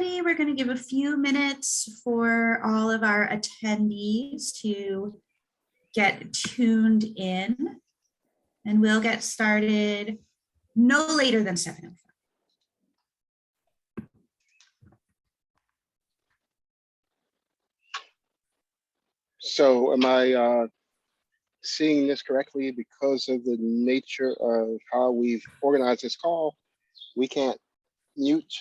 ready, we're going to give a few minutes for all of our attendees to get tuned in, and we'll get started no later than 7:05. So am I seeing this correctly? Because of the nature of how we've organized this call, we can't mute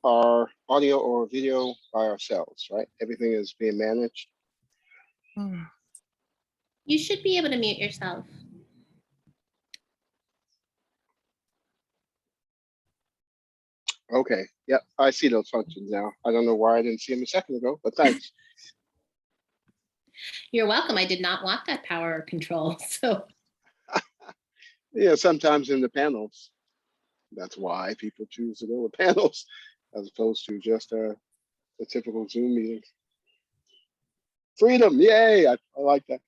our audio or video by ourselves, right? Everything is being managed. You should be able to mute yourself. Okay, yep, I see those functions now. I don't know why I didn't see them a second ago, but thanks. You're welcome. I did not want that power or control. So Yeah, sometimes in the panels, that's why people choose to go with panels as opposed to just a typical Zoom meeting. Freedom, yay, I like that.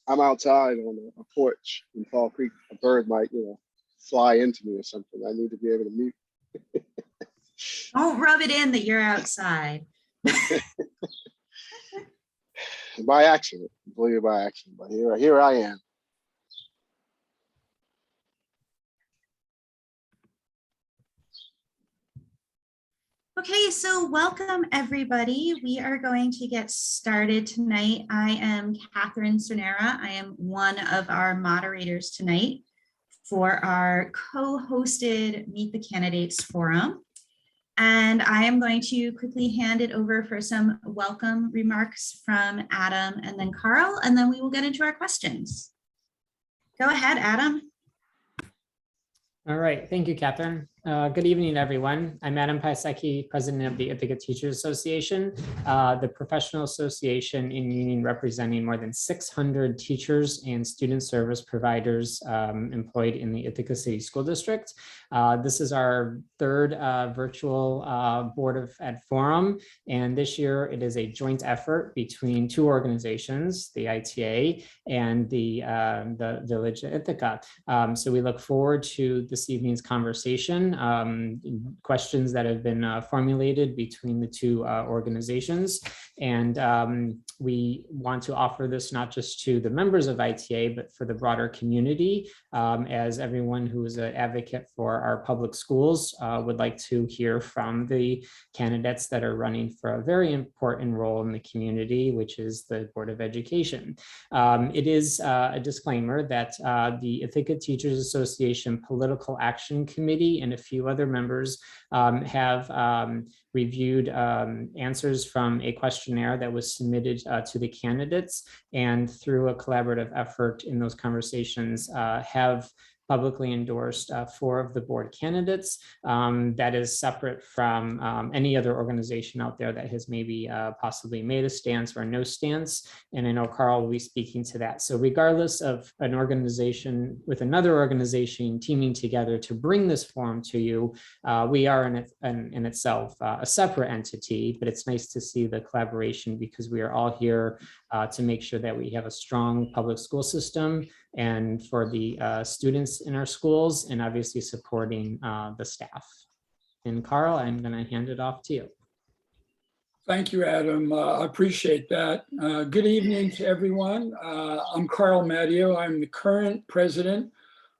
I'm outside on a porch in Fall Creek. A bird might, fly into me or something. I need to be able to mute. Don't rub it in that you're outside. By accident, completely by accident, but here I am. Okay, so welcome everybody. We are going to get started tonight. I am Catherine Cernera. I am one of our moderators tonight for our co-hosted Meet the Candidates Forum. And I am going to quickly hand it over for some welcome remarks from Adam and then Carl, and then we will get into our questions. Go ahead, Adam. All right, thank you, Catherine. Good evening, everyone. I'm Adam Paisecki, president of the Ithaca Teachers Association, the professional association in union representing more than 600 teachers and student service providers employed in the Ithaca City School District. This is our third virtual Board of Ed Forum, and this year it is a joint effort between two organizations, the ITA and the Village of Ithaca. So we look forward to this evening's conversation. Questions that have been formulated between the two organizations. And we want to offer this not just to the members of ITA, but for the broader community, as everyone who is an advocate for our public schools would like to hear from the candidates that are running for a very important role in the community, which is the Board of Education. It is a disclaimer that the Ithaca Teachers Association Political Action Committee and a few other members have reviewed answers from a questionnaire that was submitted to the candidates, and through a collaborative effort in those conversations have publicly endorsed 4 of the board candidates. That is separate from any other organization out there that has maybe possibly made a stance or no stance. And I know Carl will be speaking to that. So regardless of an organization with another organization teaming together to bring this forum to you, we are in itself a separate entity, but it's nice to see the collaboration because we are all here to make sure that we have a strong public school system and for the students in our schools, and obviously supporting the staff. And Carl, I'm going to hand it off to you. Thank you, Adam. I appreciate that. Good evening to everyone. I'm Carl Matteo. I'm the current president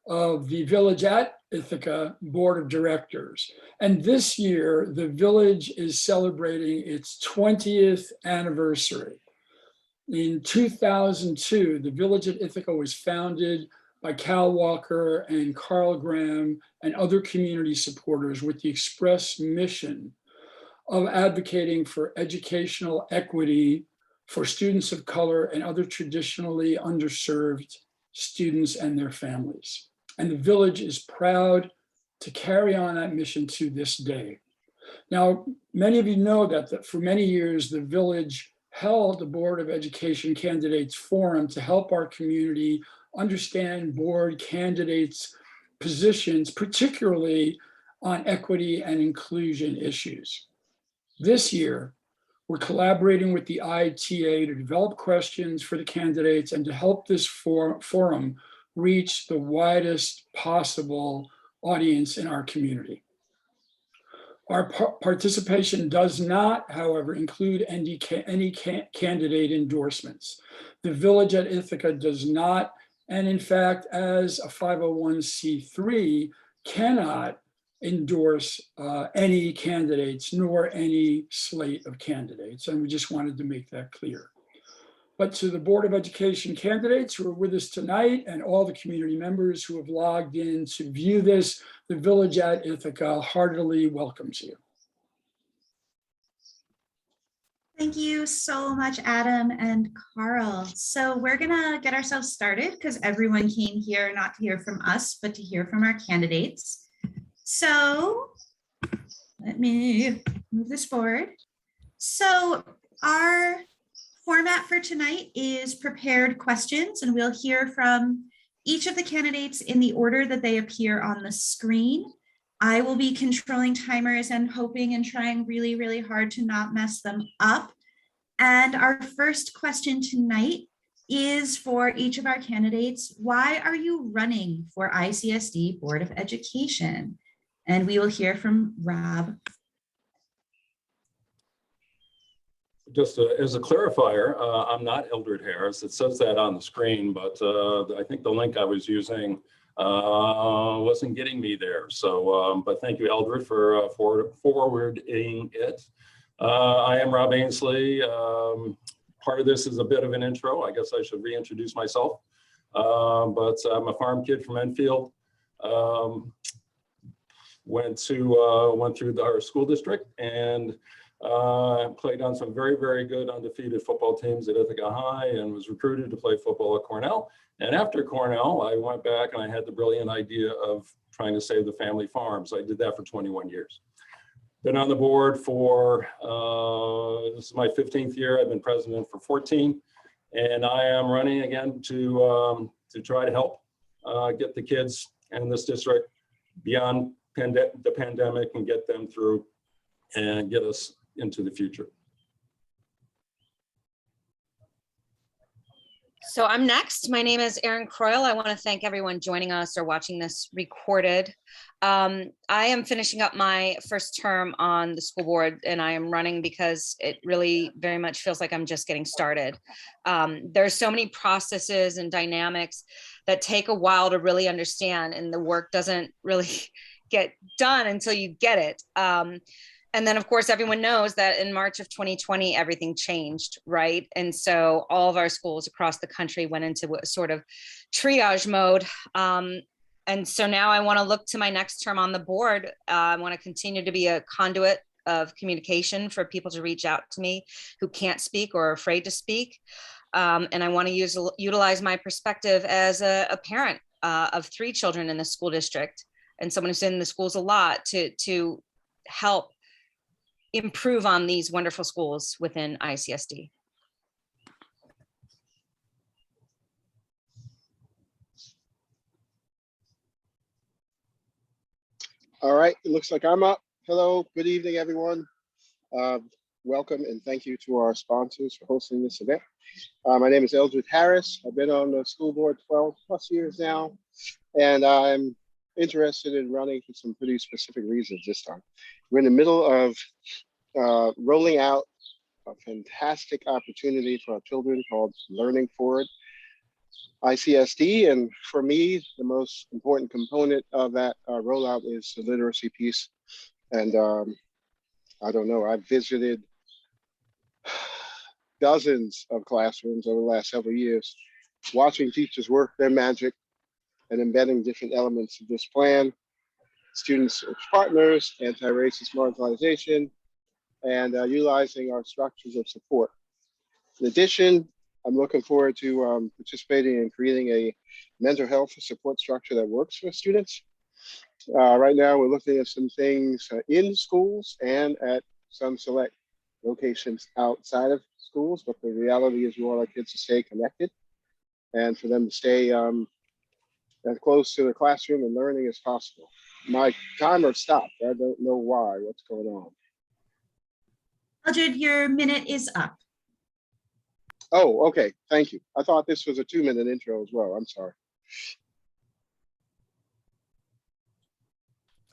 of the Village at Ithaca Board of Directors. And this year, the Village is celebrating its 20th anniversary. In 2002, the Village at Ithaca was founded by Cal Walker and Carl Graham and other community supporters with the express mission of advocating for educational equity for students of color and other traditionally underserved students and their families. And the Village is proud to carry on that mission to this day. Now, many of you know that for many years, the Village held the Board of Education Candidates Forum to help our community understand board candidates' positions, particularly on equity and inclusion issues. This year, we're collaborating with the ITA to develop questions for the candidates and to help this forum reach the widest possible audience in our community. Our participation does not, however, include any candidate endorsements. The Village at Ithaca does not, and in fact, as a 501c3, cannot endorse any candidates nor any slate of candidates. And we just wanted to make that clear. But to the Board of Education candidates who are with us tonight and all the community members who have logged in to view this, the Village at Ithaca heartily welcomes you. Thank you so much, Adam and Carl. So we're gonna get ourselves started because everyone came here not to hear from us, but to hear from our candidates. So let me move this forward. So our format for tonight is prepared questions, and we'll hear from each of the candidates in the order that they appear on the screen. I will be controlling timers and hoping and trying really, really hard to not mess them up. And our first question tonight is for each of our candidates. Why are you running for ICSD Board of Education? And we will hear from Rob. Just as a clarifier, I'm not Eldred Harris. It says that on the screen, but I think the link I was using wasn't getting me there. So, but thank you, Eldred, for forwarding it. I am Rob Ainsley. Part of this is a bit of an intro. I guess I should reintroduce myself. But I'm a farm kid from Enfield. Went through our school district and played on some very, very good undefeated football teams at Ithaca High and was recruited to play football at Cornell. And after Cornell, I went back and I had the brilliant idea of trying to save the family farms. I did that for 21 years. Been on the board for, this is my 15th year. I've been president for 14. And I am running again to try to help get the kids in this district beyond the pandemic and get them through and get us into the future. So I'm next. My name is Erin Croyle. I want to thank everyone joining us or watching this recorded. I am finishing up my first term on the school board, and I am running because it really very much feels like I'm just getting started. There's so many processes and dynamics that take a while to really understand, and the work doesn't really get done until you get it. And then, of course, everyone knows that in March of 2020, everything changed, right? And so all of our schools across the country went into a sort of triage mode. And so now I want to look to my next term on the board. I want to continue to be a conduit of communication for people to reach out to me who can't speak or are afraid to speak. And I want to utilize my perspective as a parent of 3 children in the school district and someone who's in the schools a lot to help improve on these wonderful schools within ICSD. All right, it looks like I'm up. Hello, good evening, everyone. Welcome and thank you to our sponsors for hosting this event. My name is Eldred Harris. I've been on the school board 12 plus years now, and I'm interested in running for some pretty specific reasons this time. We're in the middle of rolling out a fantastic opportunity for our children called Learning Forward ICSD. And for me, the most important component of that rollout is the literacy piece. And I don't know, I've visited dozens of classrooms over the last several years, watching teachers work their magic and embedding different elements of this plan, students as partners, anti-racist marginalization, and utilizing our structures of support. In addition, I'm looking forward to participating in creating a mental health support structure that works for students. Right now, we're looking at some things in schools and at some select locations outside of schools, but the reality is we want our kids to stay connected and for them to stay as close to the classroom and learning as possible. My timer stopped. I don't know why. What's going on? Eldred, your minute is up. Oh, okay. Thank you. I thought this was a 2-minute intro as well. I'm sorry.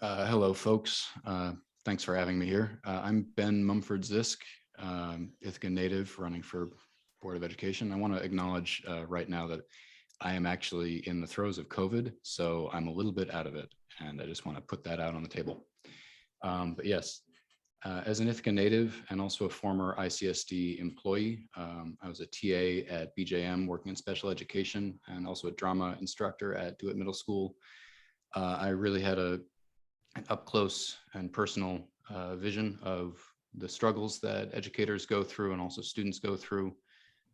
Hello, folks. Thanks for having me here. I'm Ben Mumford-Zisk, Ithaca native running for Board of Education. I want to acknowledge right now that I am actually in the throes of COVID, so I'm a little bit out of it, and I just want to put that out on the table. But yes, as an Ithaca native and also a former ICSD employee, I was a TA at BJM working in special education and also a drama instructor at DeWitt Middle School. I really had an up close and personal vision of the struggles that educators go through and also students go through.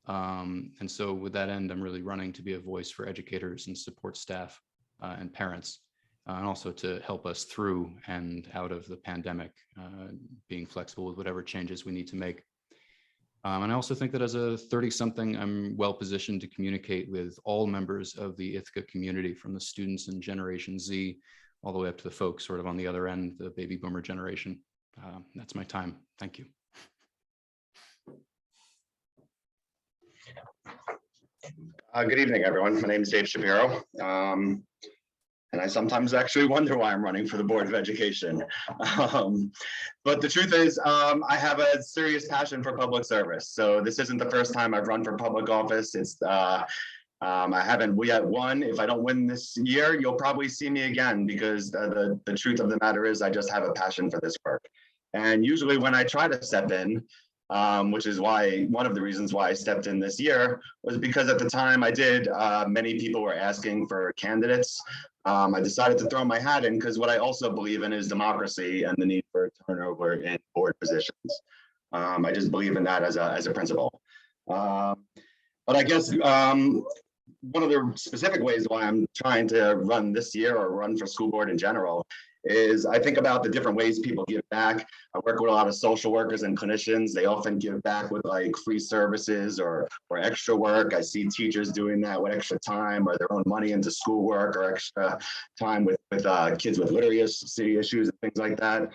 And so with that end, I'm really running to be a voice for educators and support staff and parents, and also to help us through and out of the pandemic, being flexible with whatever changes we need to make. And I also think that as a 30-something, I'm well positioned to communicate with all members of the Ithaca community, from the students in Generation Z all the way up to the folks sort of on the other end, the baby boomer generation. That's my time. Thank you. Good evening, everyone. My name is Dave Shapiro. And I sometimes actually wonder why I'm running for the Board of Education. But the truth is, I have a serious passion for public service. So this isn't the first time I've run for public office. I haven't yet won. If I don't win this year, you'll probably see me again, because the truth of the matter is I just have a passion for this work. And usually when I try to step in, which is why one of the reasons why I stepped in this year was because at the time I did, many people were asking for candidates. I decided to throw my hat in because what I also believe in is democracy and the need for turnover in board positions. I just believe in that as a principle. But I guess one of the specific ways why I'm trying to run this year or run for school board in general is I think about the different ways people give back. I work with a lot of social workers and clinicians. They often give back with like free services or extra work. I see teachers doing that with extra time or their own money into schoolwork or extra time with kids with literacy issues and things like that.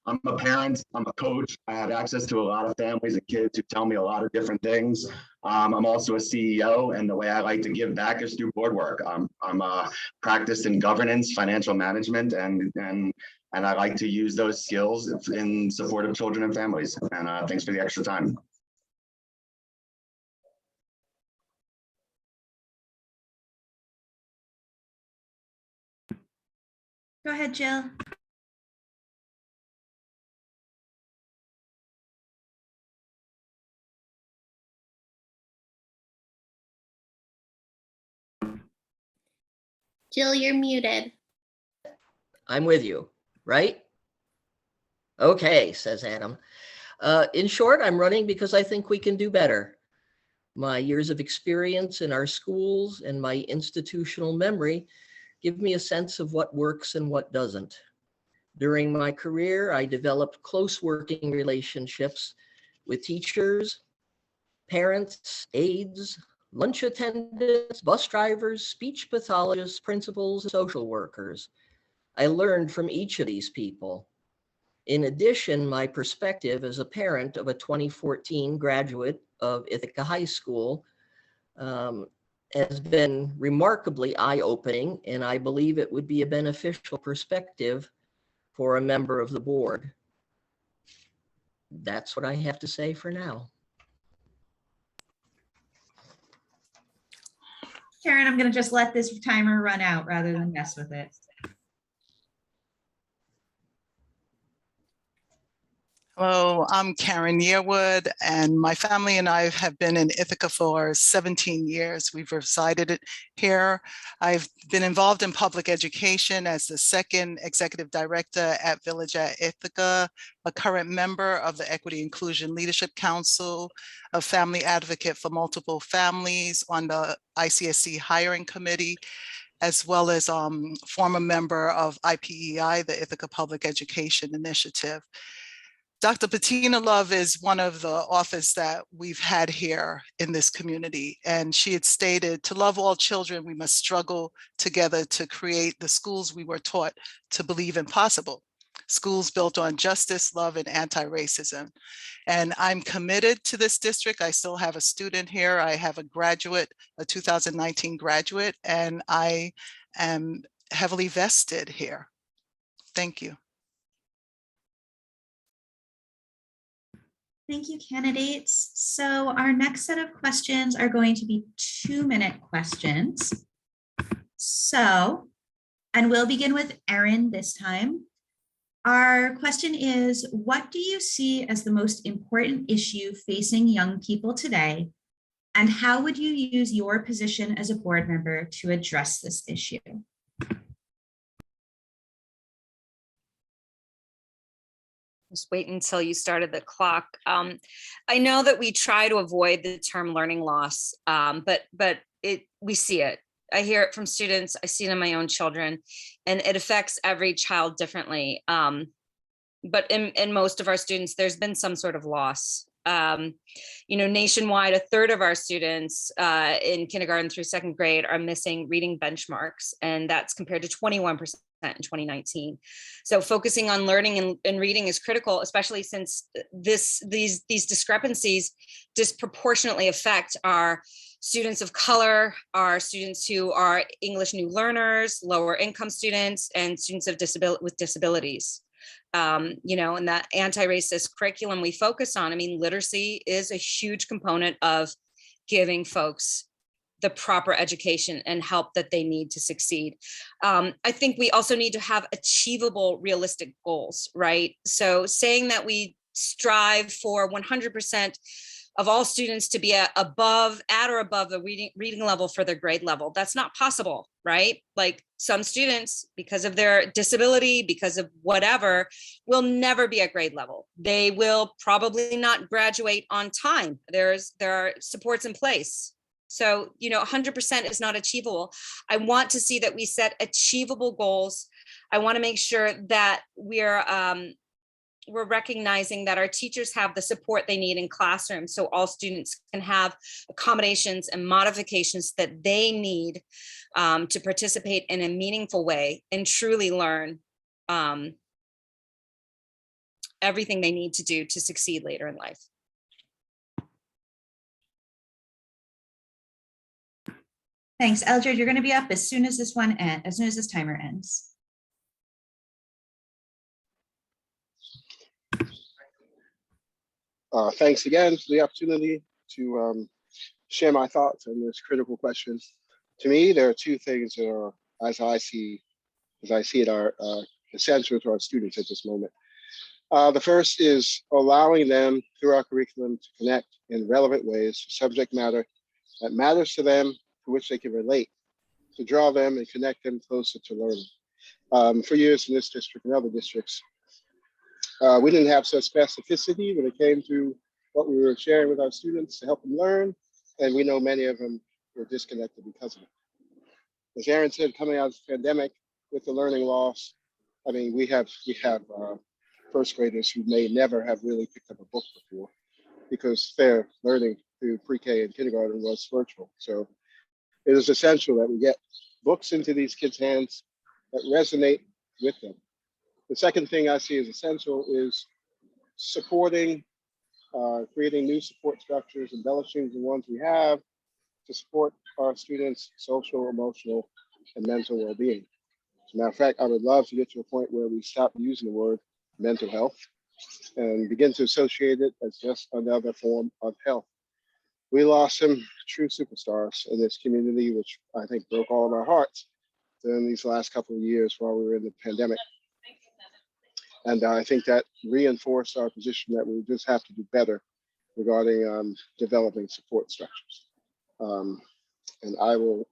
I'm a parent, I'm a coach. I have access to a lot of families and kids who tell me a lot of different things. I'm also a CEO, and the way I like to give back is through board work. I'm practiced in governance, financial management, and I like to use those skills in support of children and families. And thanks for the extra time. Go ahead, Jill. Jill, you're muted. I'm with you, right? Okay, says Adam. In short, I'm running because I think we can do better. My years of experience in our schools and my institutional memory give me a sense of what works and what doesn't. During my career, I developed close working relationships with teachers, parents, aides, lunch attendants, bus drivers, speech pathologists, principals, and social workers. I learned from each of these people. In addition, my perspective as a parent of a 2014 graduate of Ithaca High School has been remarkably eye-opening, and I believe it would be a beneficial perspective for a member of the board. That's what I have to say for now. Karen, I'm going to just let this timer run out rather than mess with it. Hello, I'm Karen Yearwood, and my family and I have been in Ithaca for 17 years. We've resided here. I've been involved in public education as the second executive director at Village at Ithaca, a current member of the Equity Inclusion Leadership Council, a family advocate for multiple families on the ICSC hiring committee, as well as former member of IPEI, the Ithaca Public Education Initiative. Dr. Bettina Love is one of the authors that we've had here in this community. And she had stated, to love all children, we must struggle together to create the schools we were taught to believe impossible. Schools built on justice, love, and anti-racism. And I'm committed to this district. I still have a student here. I have a graduate, a 2019 graduate, and I am heavily vested here. Thank you. Thank you, candidates. So our next set of questions are going to be 2-minute questions. So, and we'll begin with Erin this time. Our question is, what do you see as the most important issue facing young people today? And how would you use your position as a board member to address this issue? Just wait until you started the clock. I know that we try to avoid the term learning loss, but we see it. I hear it from students. I see it in my own children, and it affects every child differently. But in most of our students, there's been some sort of loss. Nationwide, 1/3 of our students in kindergarten through 2nd grade are missing reading benchmarks, and that's compared to 21% in 2019. So focusing on learning and reading is critical, especially since these discrepancies disproportionately affect our students of color, our students who are English new learners, lower income students, and students with disabilities. And that anti-racist curriculum we focus on, literacy is a huge component of giving folks the proper education and help that they need to succeed. I think we also need to have achievable, realistic goals, right? So saying that we strive for 100% of all students to be at or above the reading level for their grade level. That's not possible, right? Like some students, because of their disability, because of whatever, will never be at grade level. They will probably not graduate on time. There are supports in place. So, 100% is not achievable. I want to see that we set achievable goals. I want to make sure that we're recognizing that our teachers have the support they need in classrooms so all students can have accommodations and modifications that they need to participate in a meaningful way and truly learn everything they need to do to succeed later in life. Thanks, Eldred. You're going to be up as soon as this timer ends. Thanks again for the opportunity to share my thoughts on this critical question. To me, there are two things that are, as I see it, are essential to our students at this moment. The first is allowing them through our curriculum to connect in relevant ways to subject matter that matters to them, to which they can relate, to draw them and connect them closer to learning. For years in this district and other districts, we didn't have such specificity when it came to what we were sharing with our students to help them learn, and we know many of them were disconnected because of it. As Aaron said, coming out of the pandemic with the learning loss, we have first graders who may never have really picked up a book before because their learning through pre-K and kindergarten was virtual. So it is essential that we get books into these kids' hands that resonate with them. The second thing I see as essential is supporting, creating new support structures, embellishing the ones we have to support our students' social, emotional, and mental well-being. As a matter of fact, I would love to get to a point where we stop using the word mental health and begin to associate it as just another form of health. We lost some true superstars in this community, which I think broke all of our hearts during these last couple of years while we were in the pandemic. And I think that reinforced our position that we just have to do better regarding developing support structures. And I will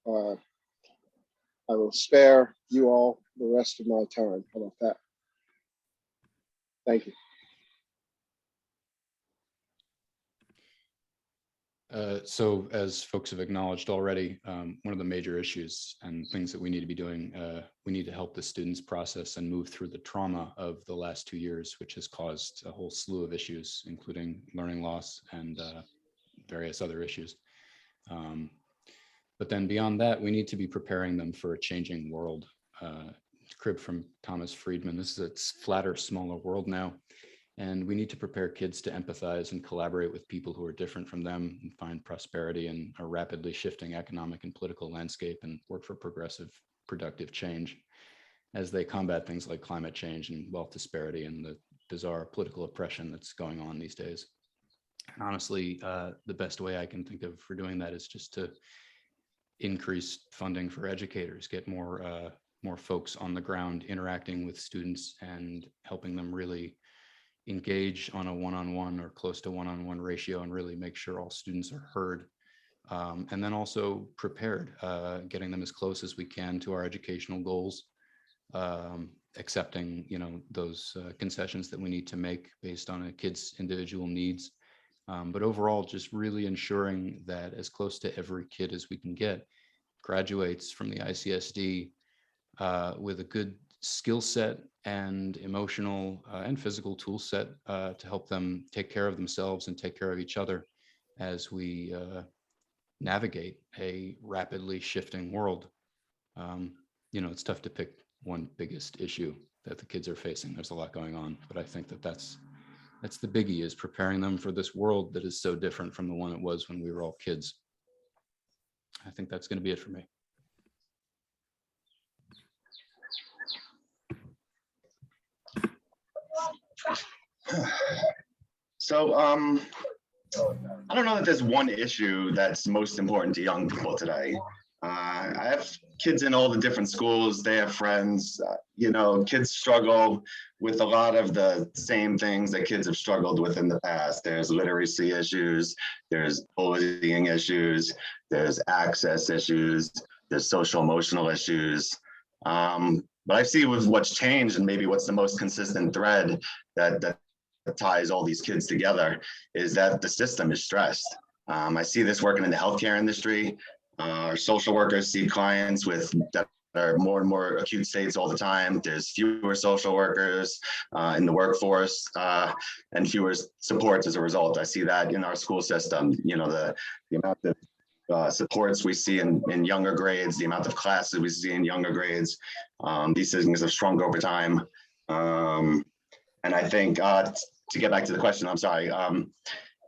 spare you all the rest of my time. How about that? Thank you. So as folks have acknowledged already, one of the major issues and things that we need to be doing, we need to help the students process and move through the trauma of the last 2 years, which has caused a whole slew of issues, including learning loss and various other issues. But then beyond that, we need to be preparing them for a changing world. Crib from Thomas Friedman, this is a flatter, smaller world now. And we need to prepare kids to empathize and collaborate with people who are different from them and find prosperity in a rapidly shifting economic and political landscape and work for progressive, productive change as they combat things like climate change and wealth disparity and the bizarre political oppression that's going on these days. And honestly, the best way I can think of for doing that is just to increase funding for educators, get more folks on the ground interacting with students and helping them really engage on a one-on-one or close to one-on-one ratio and really make sure all students are heard. And then also prepared, getting them as close as we can to our educational goals, accepting, those concessions that we need to make based on a kid's individual needs. But overall, just really ensuring that as close to every kid as we can get graduates from the ICSD with a good skill set and emotional and physical tool set to help them take care of themselves and take care of each other as we navigate a rapidly shifting world. It's tough to pick one biggest issue that the kids are facing. There's a lot going on, but I think that that's the biggie, is preparing them for this world that is so different from the one it was when we were all kids. I think that's going to be it for me. So I don't know that there's one issue that's most important to young people today. I have kids in all the different schools. They have friends. Kids struggle with a lot of the same things that kids have struggled with in the past. There's literacy issues, there's bullying issues, there's access issues, there's social emotional issues. But I see with what's changed, and maybe what's the most consistent thread that ties all these kids together, is that the system is stressed. I see this working in the healthcare industry. Our social workers see clients that are more and more acute states all the time. There's fewer social workers in the workforce and fewer supports as a result. I see that in our school system. The amount of supports we see in younger grades, the amount of classes we see in younger grades, these things have shrunk over time. And I think to get back to the question, I'm sorry,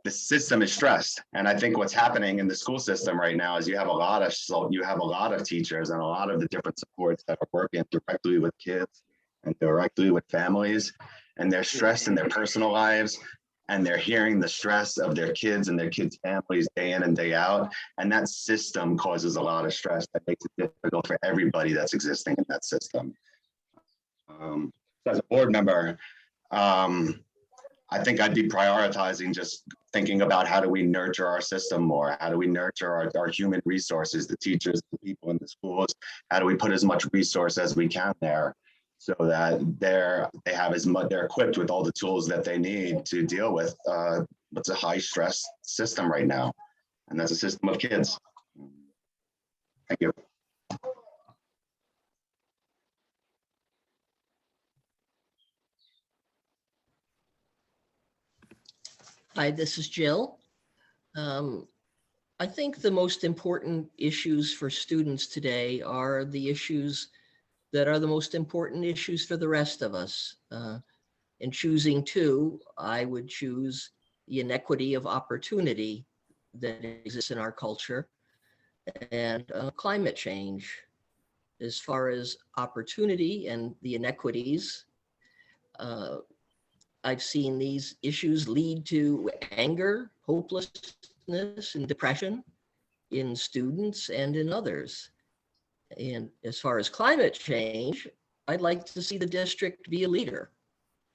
the system is stressed. And I think what's happening in the school system right now is you have a lot of teachers and a lot of the different supports that are working directly with kids and directly with families, and they're stressed in their personal lives, and they're hearing the stress of their kids and their kids' families day in and day out. And that system causes a lot of stress that makes it difficult for everybody that's existing in that system. As a board member, I think I'd be prioritizing just thinking about how do we nurture our system more? How do we nurture our human resources, the teachers, the people in the schools? How do we put as much resource as we can there so that they're equipped with all the tools that they need to deal with what's a high stress system right now? And that's a system of kids. Thank you. Hi, this is Jill. I think the most important issues for students today are the issues that are the most important issues for the rest of us. In choosing two, I would choose the inequity of opportunity that exists in our culture and climate change. As far as opportunity and the inequities, I've seen these issues lead to anger, hopelessness, and depression in students and in others. And as far as climate change, I'd like to see the district be a leader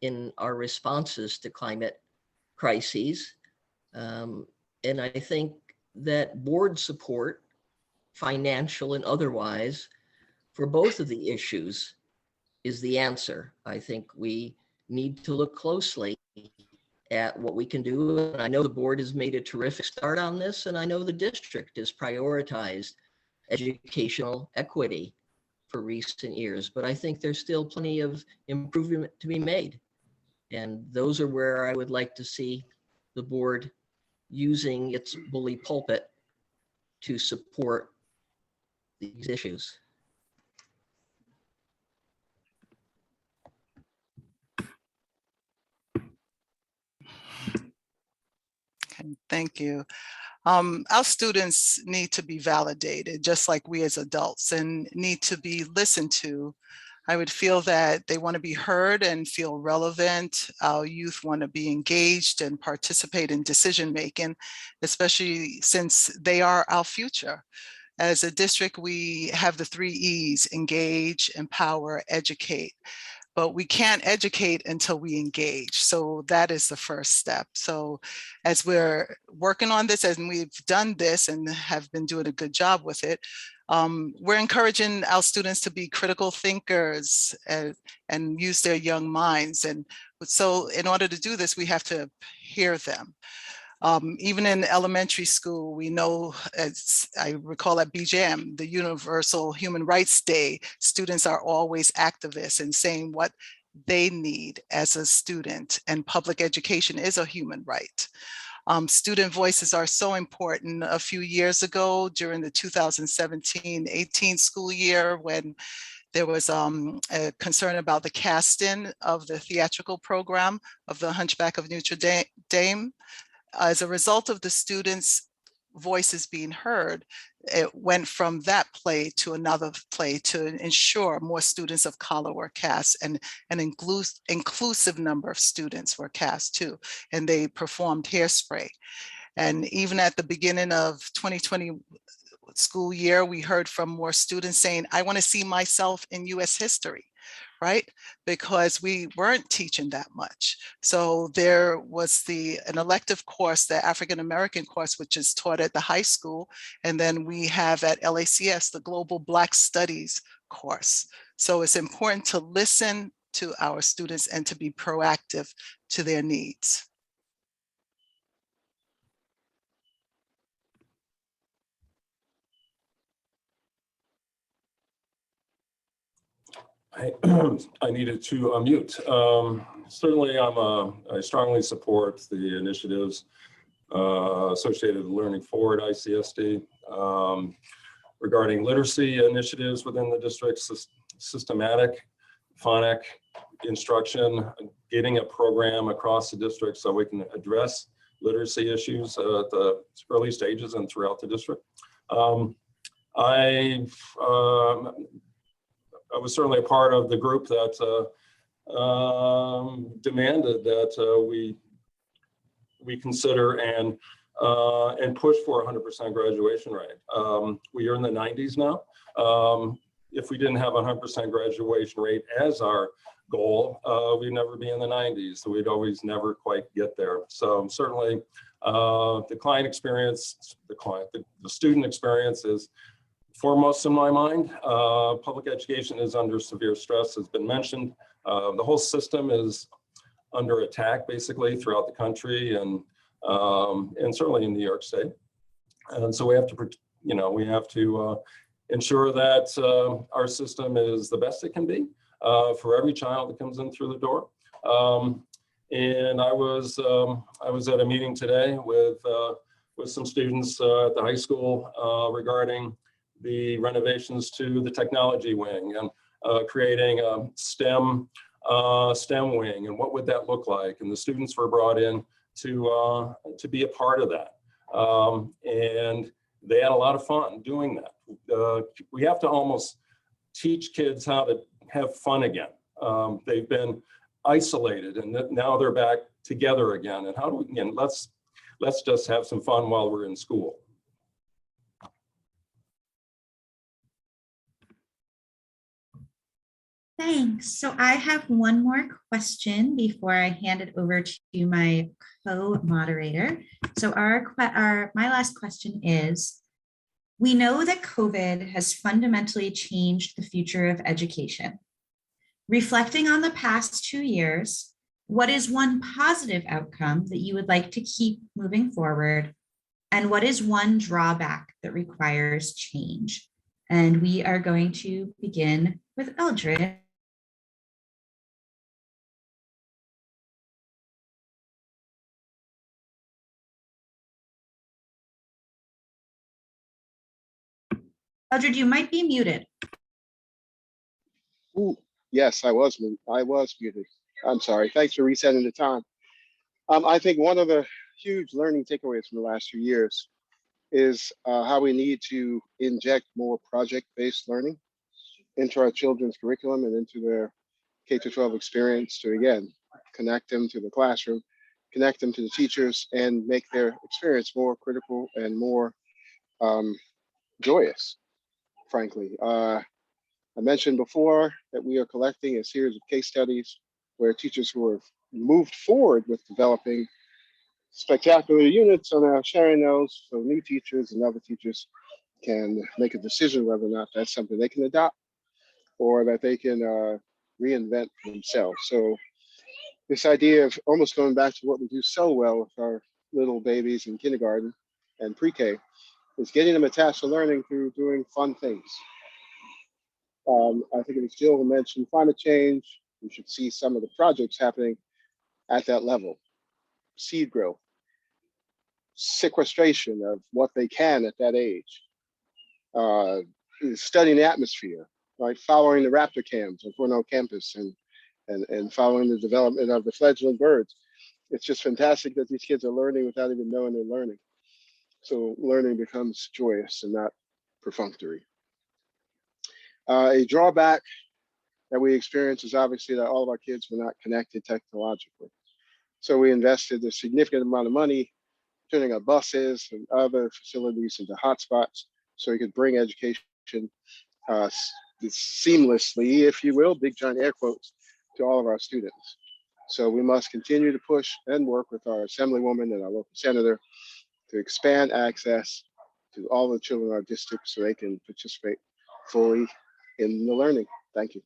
in our responses to climate crises. And I think that board support, financial and otherwise, for both of the issues is the answer. I think we need to look closely at what we can do. And I know the board has made a terrific start on this, and I know the district has prioritized educational equity for recent years, but I think there's still plenty of improvement to be made. And those are where I would like to see the board using its bully pulpit to support these issues. Okay, thank you. Our students need to be validated, just like we as adults, and need to be listened to. I would feel that they want to be heard and feel relevant. Our youth want to be engaged and participate in decision making, especially since they are our future. As a district, we have the 3 E's: engage, empower, educate. But we can't educate until we engage. So that is the first step. So as we're working on this, and we've done this and have been doing a good job with it, we're encouraging our students to be critical thinkers and use their young minds. And so in order to do this, we have to hear them. Even in elementary school, we know, as I recall at BJM, the Universal Human Rights Day, students are always activists and saying what they need as a student, and public education is a human right. Student voices are so important. A few years ago, during the 2017-18 school year, when there was a concern about the casting of the theatrical program of The Hunchback of Notre Dame, as a result of the students' voices being heard, it went from that play to another play to ensure more students of color were cast, and an inclusive number of students were cast too. And they performed Hairspray. And even at the beginning of 2020 school year, we heard from more students saying, I want to see myself in US history, right? Because we weren't teaching that much. So there was an elective course, the African American course, which is taught at the high school. And then we have at LACS, the Global Black Studies course. So it's important to listen to our students and to be proactive to their needs. I needed to unmute. Certainly, I strongly support the initiatives associated with Learning Forward ICSD regarding literacy initiatives within the district, systematic phonic instruction, getting a program across the district so we can address literacy issues at the early stages and throughout the district. I was certainly a part of the group that demanded that we consider and push for 100% graduation rate. We are in the 90s now. If we didn't have a 100% graduation rate as our goal, we'd never be in the 90s. So we'd always never quite get there. So certainly the client experience, the student experience is foremost in my mind. Public education is under severe stress, has been mentioned. The whole system is under attack basically throughout the country and certainly in New York State. And so we have to, ensure that our system is the best it can be for every child that comes in through the door. And I was at a meeting today with some students at the high school regarding the renovations to the technology wing and creating a STEM wing, and what would that look like? And the students were brought in to be a part of that. And they had a lot of fun doing that. We have to almost teach kids how to have fun again. They've been isolated and now they're back together again. And how do we, again, let's just have some fun while we're in school. Thanks. So I have one more question before I hand it over to my co-moderator. So my last question is, we know that COVID has fundamentally changed the future of education. Reflecting on the past 2 years, what is one positive outcome that you would like to keep moving forward? And what is one drawback that requires change? And we are going to begin with Eldred. Eldred, you might be muted. Ooh, yes, I was muted. I'm sorry. Thanks for resetting the time. I think one of the huge learning takeaways from the last few years is how we need to inject more project-based learning into our children's curriculum and into their K-12 experience to, again, connect them to the classroom, connect them to the teachers, and make their experience more critical and more joyous, frankly. I mentioned before that we are collecting a series of case studies where teachers who have moved forward with developing spectacular units are now sharing those, so new teachers and other teachers can make a decision whether or not that's something they can adopt or that they can reinvent themselves. So this idea of almost going back to what we do so well with our little babies in kindergarten and pre-K is getting them attached to learning through doing fun things. I think it was Jill who mentioned climate change. We should see some of the projects happening at that level. Seed growth, sequestration of what they can at that age, studying the atmosphere, right? Following the raptor cams on Cornell campus and following the development of the fledgling birds. It's just fantastic that these kids are learning without even knowing they're learning. So learning becomes joyous and not perfunctory. A drawback that we experience is obviously that all of our kids were not connected technologically. So we invested a significant amount of money turning up buses and other facilities into hotspots so we could bring education seamlessly, if you will, big giant air quotes, to all of our students. So we must continue to push and work with our assemblywoman and our local senator to expand access to all the children in our district so they can participate fully in the learning. Thank you.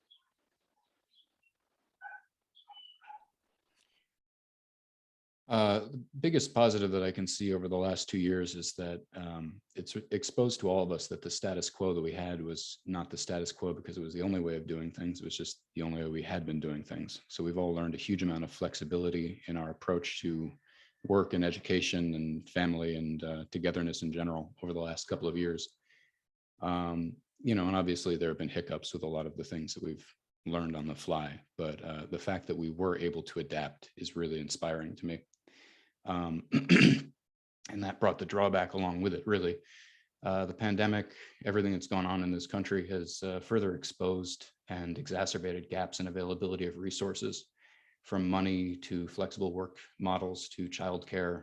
The biggest positive that I can see over the last 2 years is that it's exposed to all of us that the status quo that we had was not the status quo because it was the only way of doing things. It was just the only way we had been doing things. So we've all learned a huge amount of flexibility in our approach to work and education and family and togetherness in general over the last couple of years. You know, and obviously there have been hiccups with a lot of the things that we've learned on the fly, but the fact that we were able to adapt is really inspiring to me. And that brought the drawback along with it, really. The pandemic, everything that's gone on in this country has further exposed and exacerbated gaps in availability of resources, from money to flexible work models to childcare,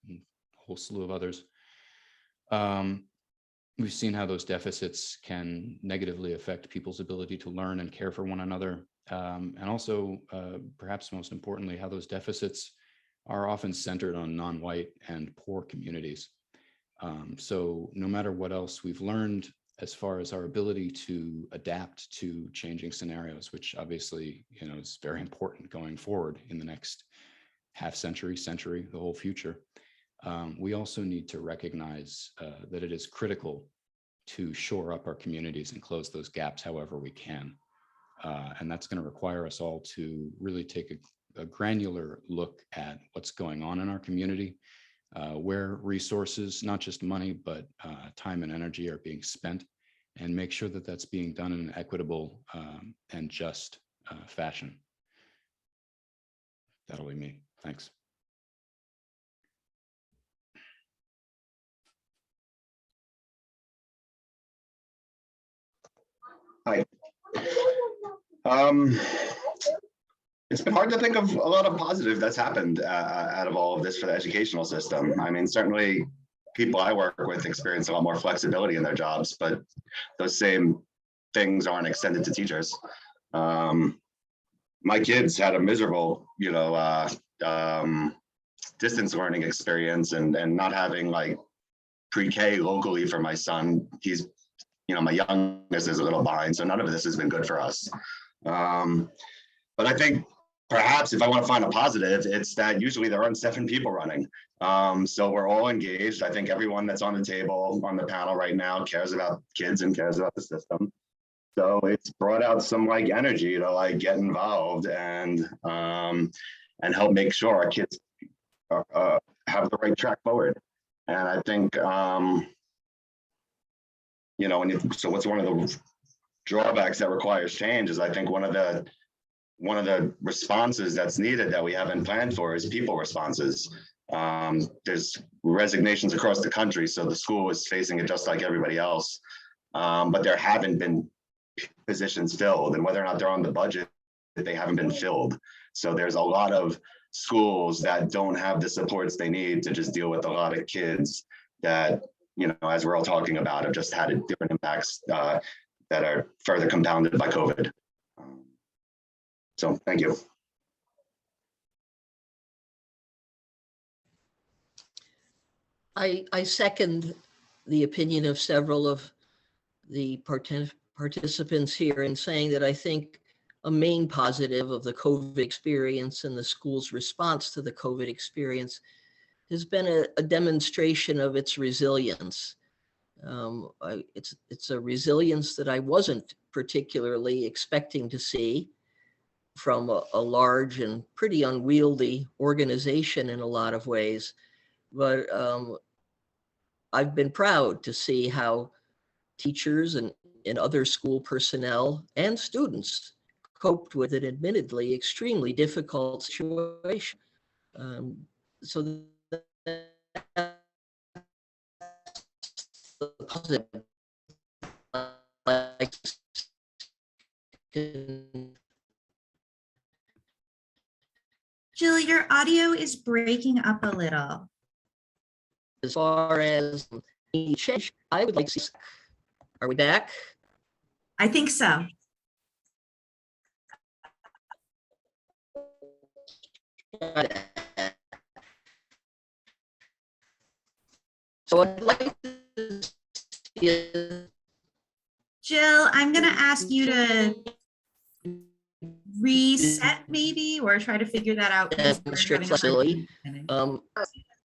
and a whole slew of others. We've seen how those deficits can negatively affect people's ability to learn and care for one another. And also, perhaps most importantly, how those deficits are often centered on non-white and poor communities. So no matter what else we've learned as far as our ability to adapt to changing scenarios, which obviously, you know, is very important going forward in the next half century, the whole future. We also need to recognize that it is critical to shore up our communities and close those gaps however we can. And that's going to require us all to really take a granular look at what's going on in our community, where resources, not just money, but time and energy are being spent, and make sure that that's being done in an equitable and just fashion. That'll be me. Thanks. Hi. It's been hard to think of a lot of positive that's happened out of all of this for the educational system. I mean, certainly people I work with experience a lot more flexibility in their jobs, but those same things aren't extended to teachers. My kids had a miserable, you know, distance learning experience and not having like pre-K locally for my son. He's, you know, my youngest is a little behind, so none of this has been good for us. But I think perhaps if I want to find a positive, it's that usually there aren't 7 people running. So we're all engaged. I think everyone that's on the table, on the panel right now cares about kids and cares about the system. So it's brought out some like energy to like get involved and help make sure our kids have the right track forward. And I think, you know, so what's one of the drawbacks that requires change is I think one of the responses that's needed that we haven't planned for is people responses. There's resignations across the country, so the school is facing it just like everybody else. But there haven't been positions filled, and whether or not they're on the budget, they haven't been filled. So there's a lot of schools that don't have the supports they need to just deal with a lot of kids that, you know, as we're all talking about, have just had different impacts that are further compounded by COVID. So thank you. I second the opinion of several of the participants here in saying that I think a main positive of the COVID experience and the school's response to the COVID experience has been a demonstration of its resilience. It's a resilience that I wasn't particularly expecting to see from a large and pretty unwieldy organization in a lot of ways. But I've been proud to see how teachers and other school personnel and students coped with an admittedly extremely difficult situation. So that's the positive. Jill, your audio is breaking up a little. As far as change, I would like to see. Are we back? I think so. So I'd like to see. Jill, I'm going to ask you to reset maybe, or try to figure that out. Demonstrate flexibility. Okay,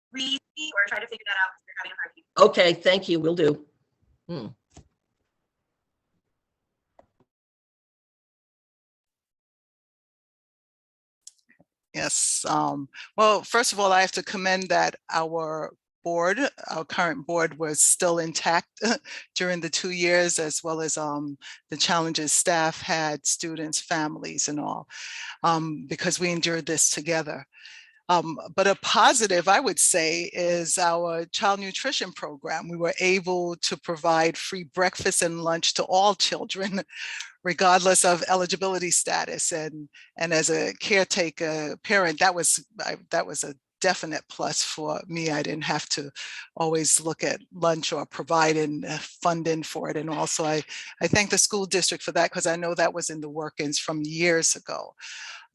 Okay, thank you, will do. Yes. Well, first of all, I have to commend that our current board was still intact during the 2 years, as well as the challenges staff had, students, families, and all, because we endured this together. But a positive, I would say, is our child nutrition program. We were able to provide free breakfast and lunch to all children, regardless of eligibility status. And as a caretaker parent, that was a definite plus for me. I didn't have to always look at lunch or providing funding for it. And also I thank the school district for that, because I know that was in the workings from years ago.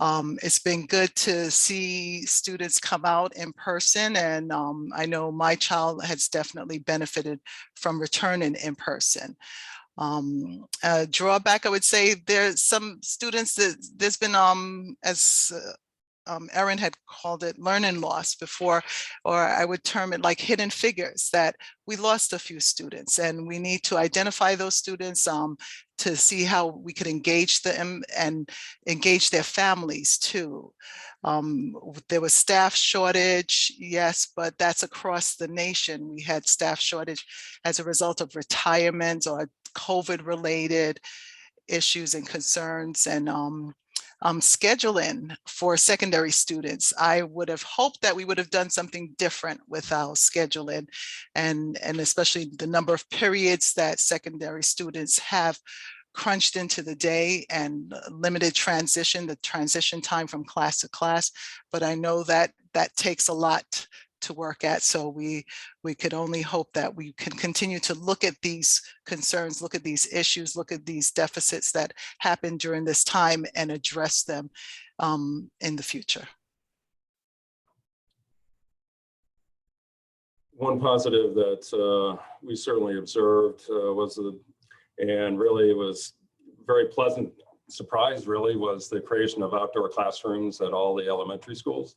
It's been good to see students come out in person, and I know my child has definitely benefited from returning in person. Drawback, I would say, there's some students that there's been, as Erin had called it, learning loss before, or I would term it like hidden figures, that we lost a few students, and we need to identify those students to see how we could engage them and engage their families too. There was staff shortage, yes, but that's across the nation. We had staff shortage as a result of retirements or COVID related issues and concerns, and scheduling for secondary students. I would have hoped that we would have done something different with our scheduling, and especially the number of periods that secondary students have crunched into the day, and limited the transition time from class to class. But I know that that takes a lot to work at. So we could only hope that we can continue to look at these concerns, look at these issues, look at these deficits that happened during this time, and address them in the future. One positive that we certainly observed and really was very pleasant surprise, really, was the creation of outdoor classrooms at all the elementary schools.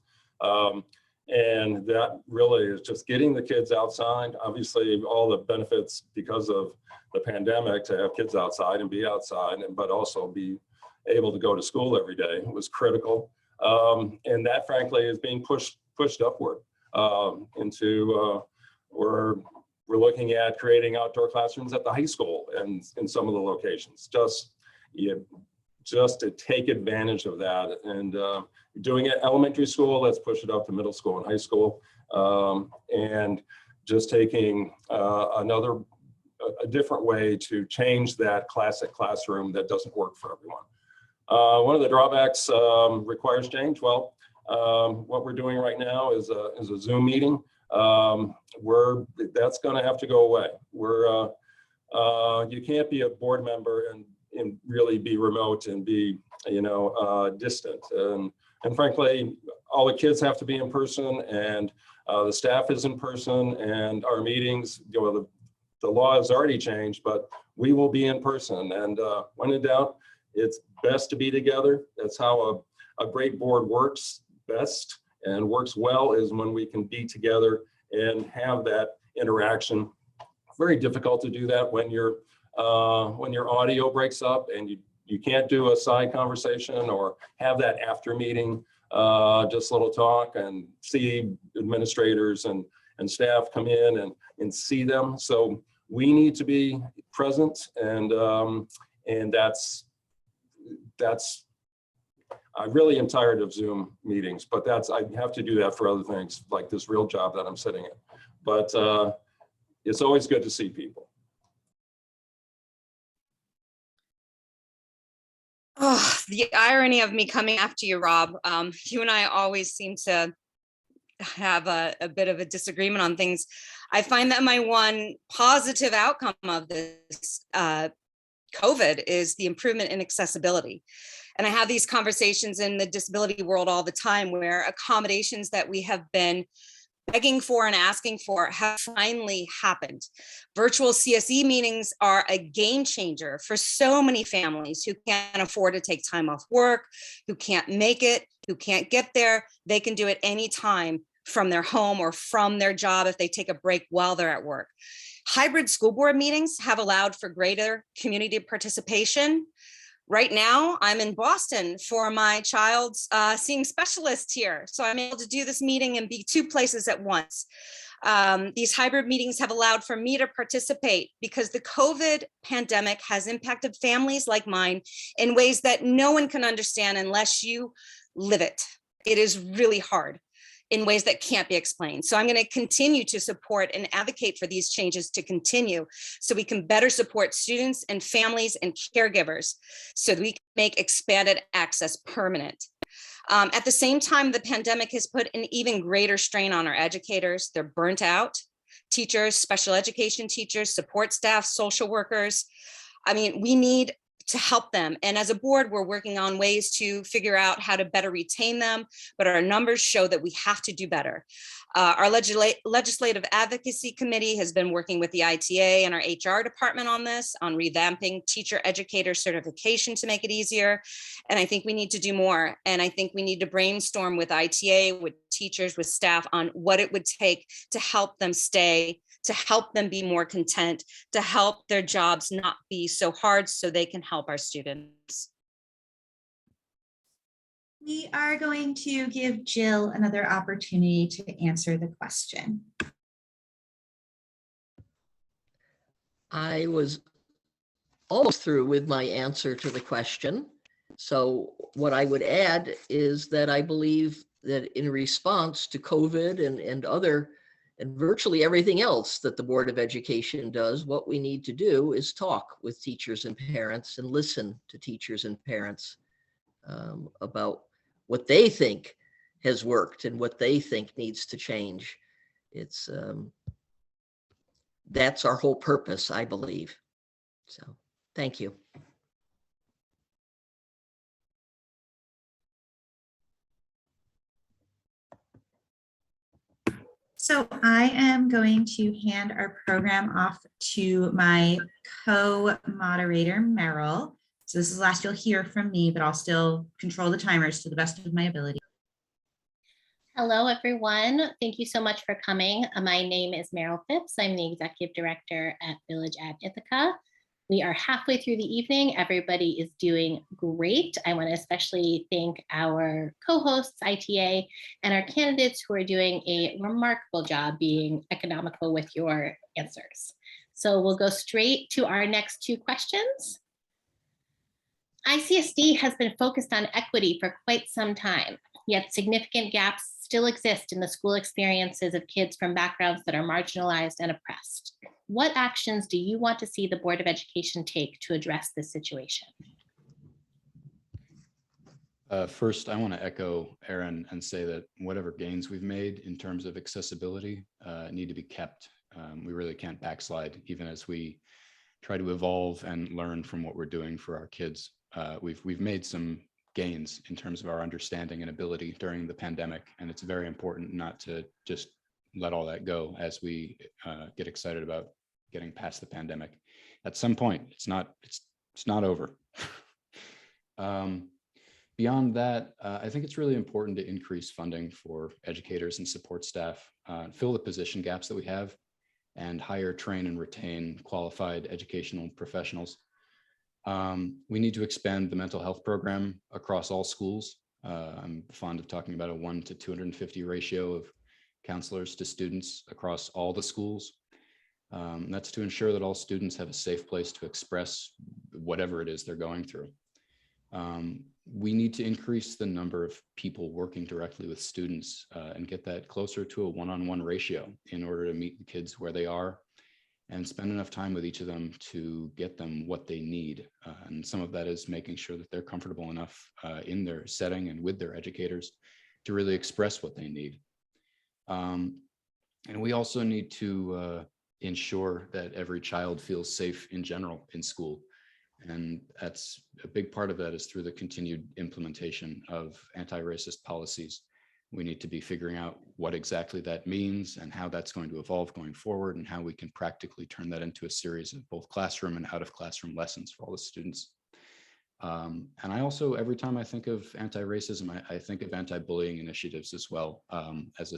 And that really is just getting the kids outside. Obviously, all the benefits because of the pandemic to have kids outside and be outside, but also be able to go to school every day was critical. And that, frankly, is being pushed upward into we're looking at creating outdoor classrooms at the high school and in some of the locations, just to take advantage of that. And doing it elementary school, let's push it up to middle school and high school. And just taking another a different way to change that classic classroom that doesn't work for everyone. One of the drawbacks requires change. Well, what we're doing right now is a Zoom meeting. That's going to have to go away. You can't be a board member and really be remote and be, distant. And frankly, all the kids have to be in person, and the staff is in person, and our meetings, the law has already changed, but we will be in person. And when in doubt, it's best to be together. That's how a great board works best and works well, is when we can be together and have that interaction. Very difficult to do that when your audio breaks up and you can't do a side conversation or have that after meeting, just a little talk and see administrators and staff come in and see them. So we need to be present, and that's I really am tired of Zoom meetings, but I have to do that for other things like this real job that I'm sitting in. But it's always good to see people. Oh, the irony of me coming after you, Rob. You and I always seem to have a bit of a disagreement on things. I find that my one positive outcome of this COVID is the improvement in accessibility. And I have these conversations in the disability world all the time, where accommodations that we have been begging for and asking for have finally happened. Virtual CSE meetings are a game changer for so many families who can't afford to take time off work, who can't make it, who can't get there. They can do it anytime from their home or from their job if they take a break while they're at work. Hybrid school board meetings have allowed for greater community participation. Right now, I'm in Boston for my child's seeing specialist here. So I'm able to do this meeting and be two places at once. These hybrid meetings have allowed for me to participate because the COVID pandemic has impacted families like mine in ways that no one can understand unless you live it. It is really hard in ways that can't be explained. So I'm going to continue to support and advocate for these changes to continue so we can better support students and families and caregivers so that we can make expanded access permanent. At the same time, the pandemic has put an even greater strain on our educators. They're burnt out. Teachers, special education teachers, support staff, social workers. I mean, we need to help them. And as a board, we're working on ways to figure out how to better retain them, but our numbers show that we have to do better. Our legislative advocacy committee has been working with the ITA and our HR department on this, on revamping teacher educator certification to make it easier. And I think we need to do more. And I think we need to brainstorm with ITA, with teachers, with staff on what it would take to help them stay, to help them be more content, to help their jobs not be so hard so they can help our students. We are going to give Jill another opportunity to answer the question. I was almost through with my answer to the question. So what I would add is that I believe that in response to COVID and virtually everything else that the Board of Education does, what we need to do is talk with teachers and parents and listen to teachers and parents about what they think has worked and what they think needs to change. It's that's our whole purpose, I believe. So, thank you. So I am going to hand our program off to my co-moderator, Meryl. So this is the last you'll hear from me, but I'll still control the timers to the best of my ability. Hello, everyone. Thank you so much for coming. My name is Meryl Phipps. I'm the Executive Director at Village at Ithaca. We are halfway through the evening. Everybody is doing great. I want to especially thank our co-hosts, ITA, and our candidates who are doing a remarkable job being economical with your answers. So we'll go straight to our next two questions. ICSD has been focused on equity for quite some time, yet significant gaps still exist in the school experiences of kids from backgrounds that are marginalized and oppressed. What actions do you want to see the Board of Education take to address this situation? First, I want to echo Aaron and say that whatever gains we've made in terms of accessibility need to be kept. We really can't backslide, even as we try to evolve and learn from what we're doing for our kids. We've made some gains in terms of our understanding and ability during the pandemic, and it's very important not to just let all that go as we get excited about getting past the pandemic. At some point, it's not over. Beyond that, I think it's really important to increase funding for educators and support staff, fill the position gaps that we have, and hire, train, and retain qualified educational professionals. We need to expand the mental health program across all schools. I'm fond of talking about a 1 to 250 ratio of counselors to students across all the schools. That's to ensure that all students have a safe place to express whatever it is they're going through. We need to increase the number of people working directly with students and get that closer to a one-on-one ratio in order to meet the kids where they are and spend enough time with each of them to get them what they need. And some of that is making sure that they're comfortable enough in their setting and with their educators to really express what they need. And we also need to ensure that every child feels safe in general in school. And that's a big part of that is through the continued implementation of anti-racist policies. We need to be figuring out what exactly that means and how that's going to evolve going forward and how we can practically turn that into a series of both classroom and out of classroom lessons for all the students. And I also, every time I think of anti-racism, I think of anti-bullying initiatives as well as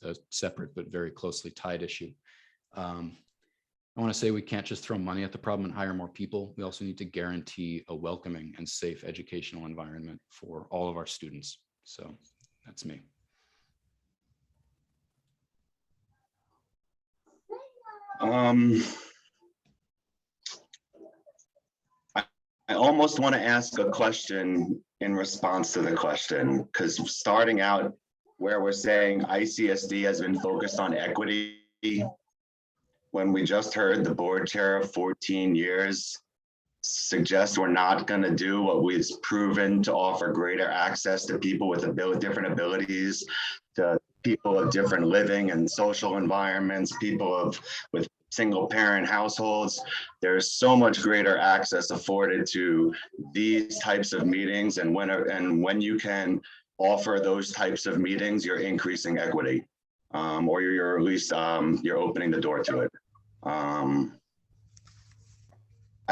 a separate but very closely tied issue. I want to say we can't just throw money at the problem and hire more people. We also need to guarantee a welcoming and safe educational environment for all of our students. So that's me. I almost want to ask a question in response to the question, because starting out where we're saying ICSD has been focused on equity, when we just heard the board chair of 14 years suggest we're not going to do what we've proven to offer greater access to people with different abilities, to people of different living and social environments, people with single parent households. There's so much greater access afforded to these types of meetings, and when you can offer those types of meetings, you're increasing equity. Or you're at least you're opening the door to it. I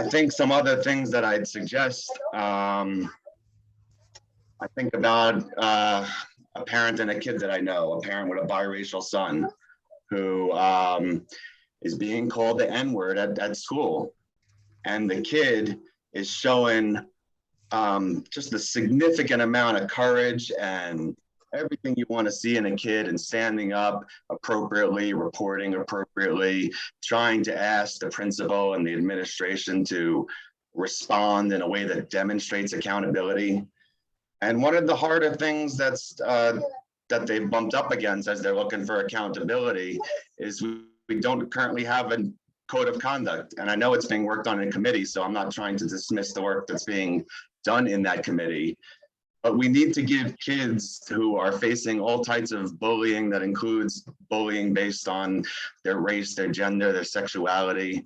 think some other things that I'd suggest, I think about a parent and a kid that I know, a parent with a biracial son who is being called the N-word at school. And the kid is showing just a significant amount of courage and everything you want to see in a kid, and standing up appropriately, reporting appropriately, trying to ask the principal and the administration to respond in a way that demonstrates accountability. And one of the harder things that they've bumped up against as they're looking for accountability is we don't currently have a code of conduct. And I know it's being worked on in committee, so I'm not trying to dismiss the work that's being done in that committee. But we need to give kids who are facing all types of bullying, that includes bullying based on their race, their gender, their sexuality,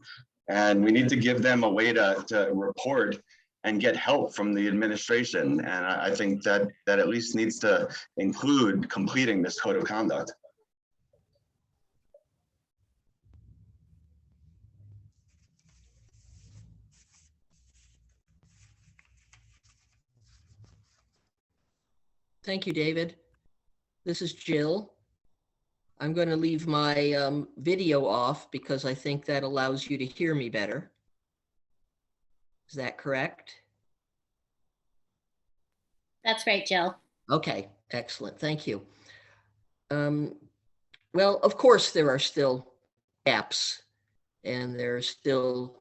and we need to give them a way to report and get help from the administration. And I think that at least needs to include completing this code of conduct. Thank you, David. This is Jill. I'm going to leave my video off because I think that allows you to hear me better. Is that correct? That's right, Jill. Okay, excellent. Thank you. Well, of course, there are still gaps, and there's still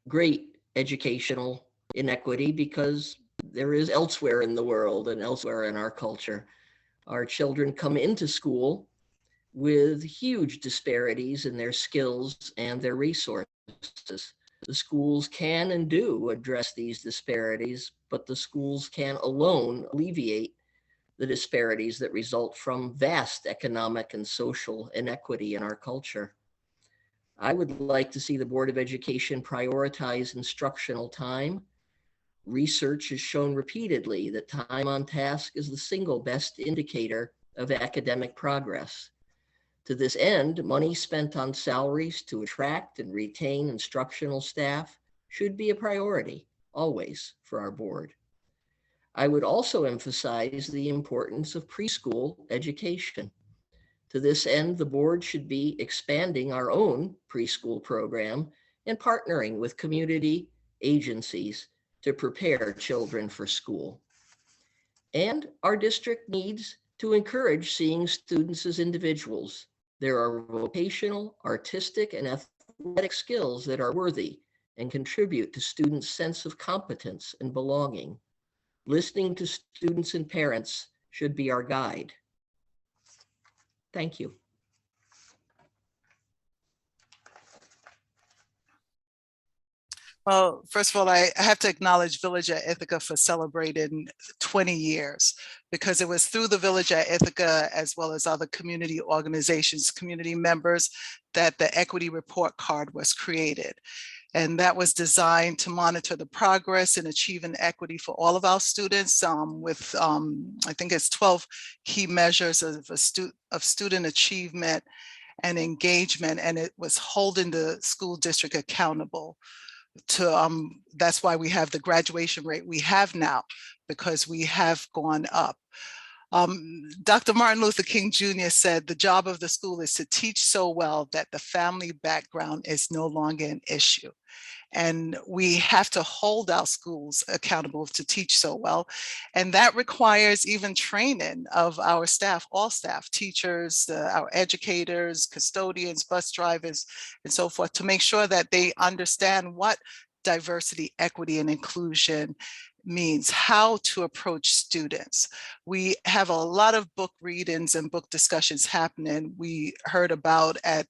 great educational inequity because there is elsewhere in the world and elsewhere in our culture. Our children come into school with huge disparities in their skills and their resources. The schools can and do address these disparities, but the schools can alone alleviate the disparities that result from vast economic and social inequity in our culture. I would like to see the Board of Education prioritize instructional time. Research has shown repeatedly that time on task is the single best indicator of academic progress. To this end, money spent on salaries to attract and retain instructional staff should be a priority, always, for our board. I would also emphasize the importance of preschool education. To this end, the board should be expanding our own preschool program and partnering with community agencies to prepare children for school. And our district needs to encourage seeing students as individuals. There are vocational, artistic, and athletic skills that are worthy and contribute to students' sense of competence and belonging. Listening to students and parents should be our guide. Thank you. Well, first of all, I have to acknowledge Village at Ithaca for celebrating 20 years, because it was through the Village at Ithaca, as well as other community organizations, community members, that the equity report card was created. And that was designed to monitor the progress in achieving equity for all of our students with, I think it's 12 key measures of student achievement and engagement, and it was holding the school district accountable to, that's why we have the graduation rate we have now, because we have gone up. Dr. Martin Luther King Jr. said, the job of the school is to teach so well that the family background is no longer an issue. And we have to hold our schools accountable to teach so well. And that requires even training of our staff, all staff, teachers, our educators, custodians, bus drivers, and so forth, to make sure that they understand what diversity, equity, and inclusion means, how to approach students. We have a lot of book readings and book discussions happening. We heard about at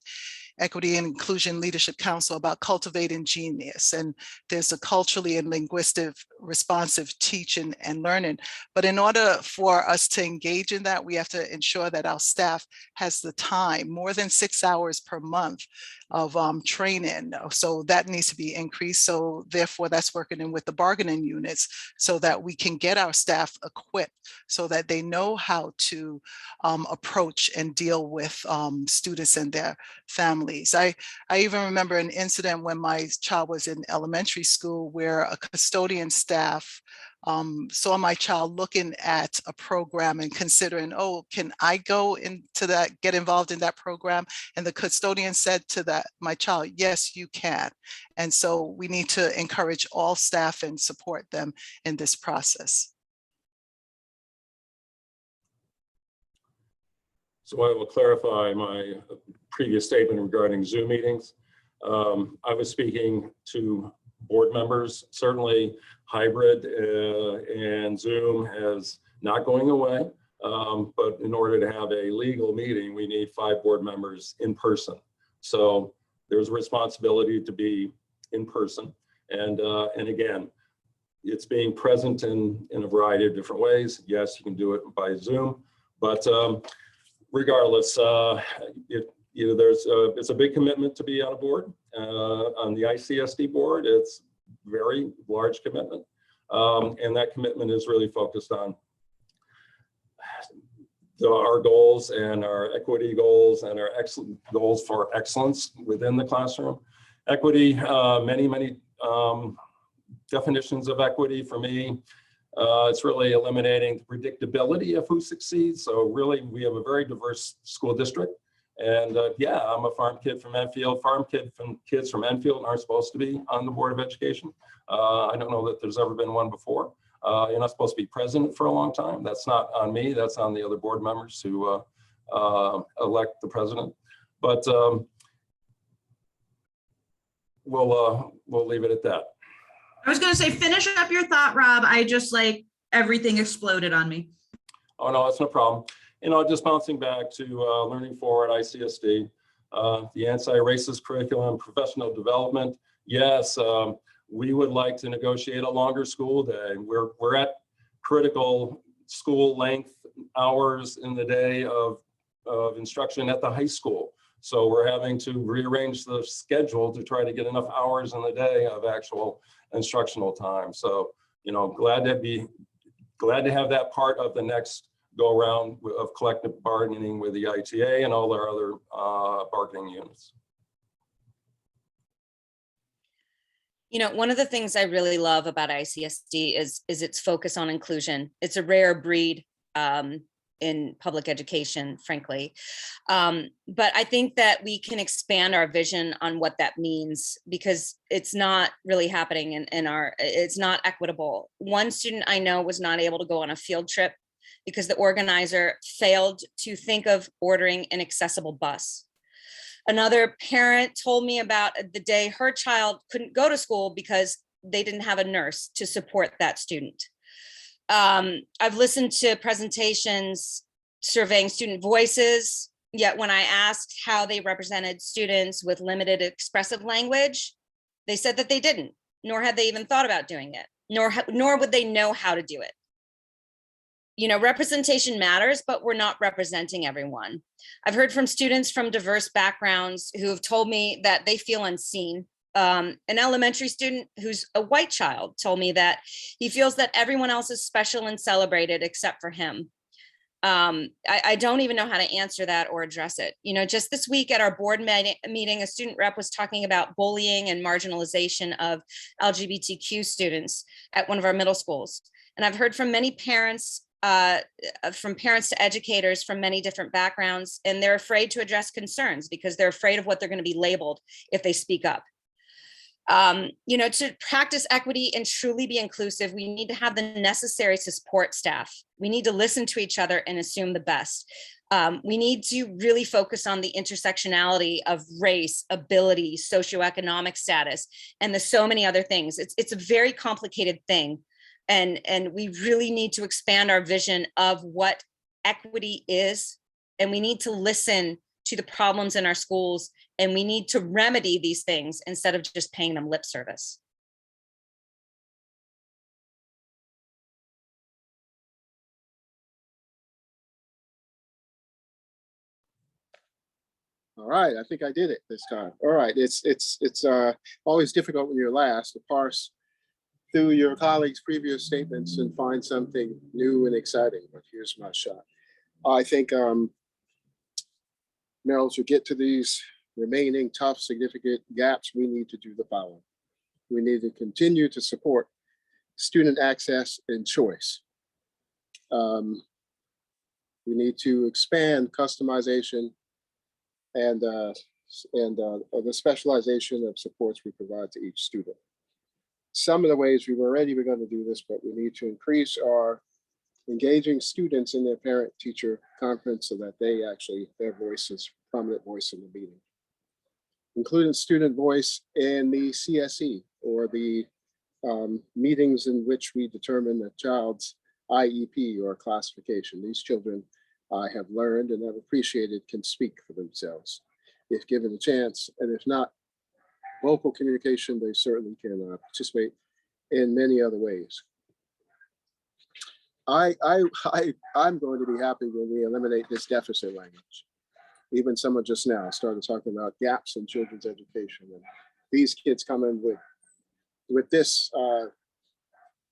Equity and Inclusion Leadership Council about cultivating genius, and there's a culturally and linguistic responsive teaching and learning. But in order for us to engage in that, we have to ensure that our staff has the time, more than 6 hours per month of training. So that needs to be increased. So therefore that's working in with the bargaining units so that we can get our staff equipped so that they know how to approach and deal with students and their families. I even remember an incident when my child was in elementary school where a custodian staff saw my child looking at a program and considering, oh, can I go into that, get involved in that program? And the custodian said to my child, yes, you can. And so we need to encourage all staff and support them in this process. So I will clarify my previous statement regarding Zoom meetings. I was speaking to board members. Certainly hybrid and Zoom is not going away, but in order to have a legal meeting, we need 5 board members in person. So there's a responsibility to be in person. And again, it's being present in a variety of different ways. Yes, you can do it by Zoom, but regardless, it's a big commitment to be on a board. On the ICSD board, it's very large commitment. And that commitment is really focused on our goals and our equity goals and our goals for excellence within the classroom. Equity, many definitions of equity for me. It's really eliminating the predictability of who succeeds. So really, we have a very diverse school district. And yeah, I'm a farm kid from Enfield. Kids from Enfield aren't supposed to be on the Board of Education. I don't know that there's ever been one before. You're not supposed to be president for a long time. That's not on me. That's on the other board members who elect the president. But we'll leave it at that. I was going to say, finish up your thought, Rob. I just everything exploded on me. Oh, no, that's no problem. just bouncing back to Learning Forward, ICSD, the anti-racist curriculum, professional development. Yes, we would like to negotiate a longer school day. We're at critical school length hours in the day of instruction at the high school. So we're having to rearrange the schedule to try to get enough hours in the day of actual instructional time. So, glad to have that part of the next go around of collective bargaining with the ITA and all our other bargaining units. One of the things I really love about ICSD is its focus on inclusion. It's a rare breed in public education, frankly. But I think that we can expand our vision on what that means, because it's not really happening it's not equitable. One student I know was not able to go on a field trip because the organizer failed to think of ordering an accessible bus. Another parent told me about the day her child couldn't go to school because they didn't have a nurse to support that student. I've listened to presentations surveying student voices, yet when I asked how they represented students with limited expressive language, they said that they didn't, nor had they even thought about doing it, nor would they know how to do it. Representation matters, but we're not representing everyone. I've heard from students from diverse backgrounds who have told me that they feel unseen. An elementary student who's a white child told me that he feels that everyone else is special and celebrated except for him. I don't even know how to answer that or address it. Just this week at our board meeting, a student rep was talking about bullying and marginalization of LGBTQ students at one of our middle schools. And I've heard from many parents, from parents to educators from many different backgrounds, and they're afraid to address concerns because they're afraid of what they're going to be labeled if they speak up. To practice equity and truly be inclusive, we need to have the necessary support staff. We need to listen to each other and assume the best. We need to really focus on the intersectionality of race, ability, socioeconomic status, and the so many other things. It's a very complicated thing. And we really need to expand our vision of what equity is. And we need to listen to the problems in our schools, and we need to remedy these things instead of just paying them lip service. All right, I think I did it this time. All right, it's always difficult when you're last to parse through your colleagues' previous statements and find something new and exciting, but here's my shot. I think, Meryl, to get to these remaining tough, significant gaps, we need to do the following. We need to continue to support student access and choice. We need to expand customization and the specialization of supports we provide to each student. Some of the ways we've already begun to do this, but we need to increase our engaging students in their parent-teacher conference so that they actually, their voice is prominent voice in the meeting. Including student voice in the CSE or the meetings in which we determine a child's IEP or classification. These children, I have learned and have appreciated, can speak for themselves if given a chance, and if not vocal communication, they certainly can participate in many other ways. I'm going to be happy when we eliminate this deficit language. Even someone just now started talking about gaps in children's education, and these kids come in with this.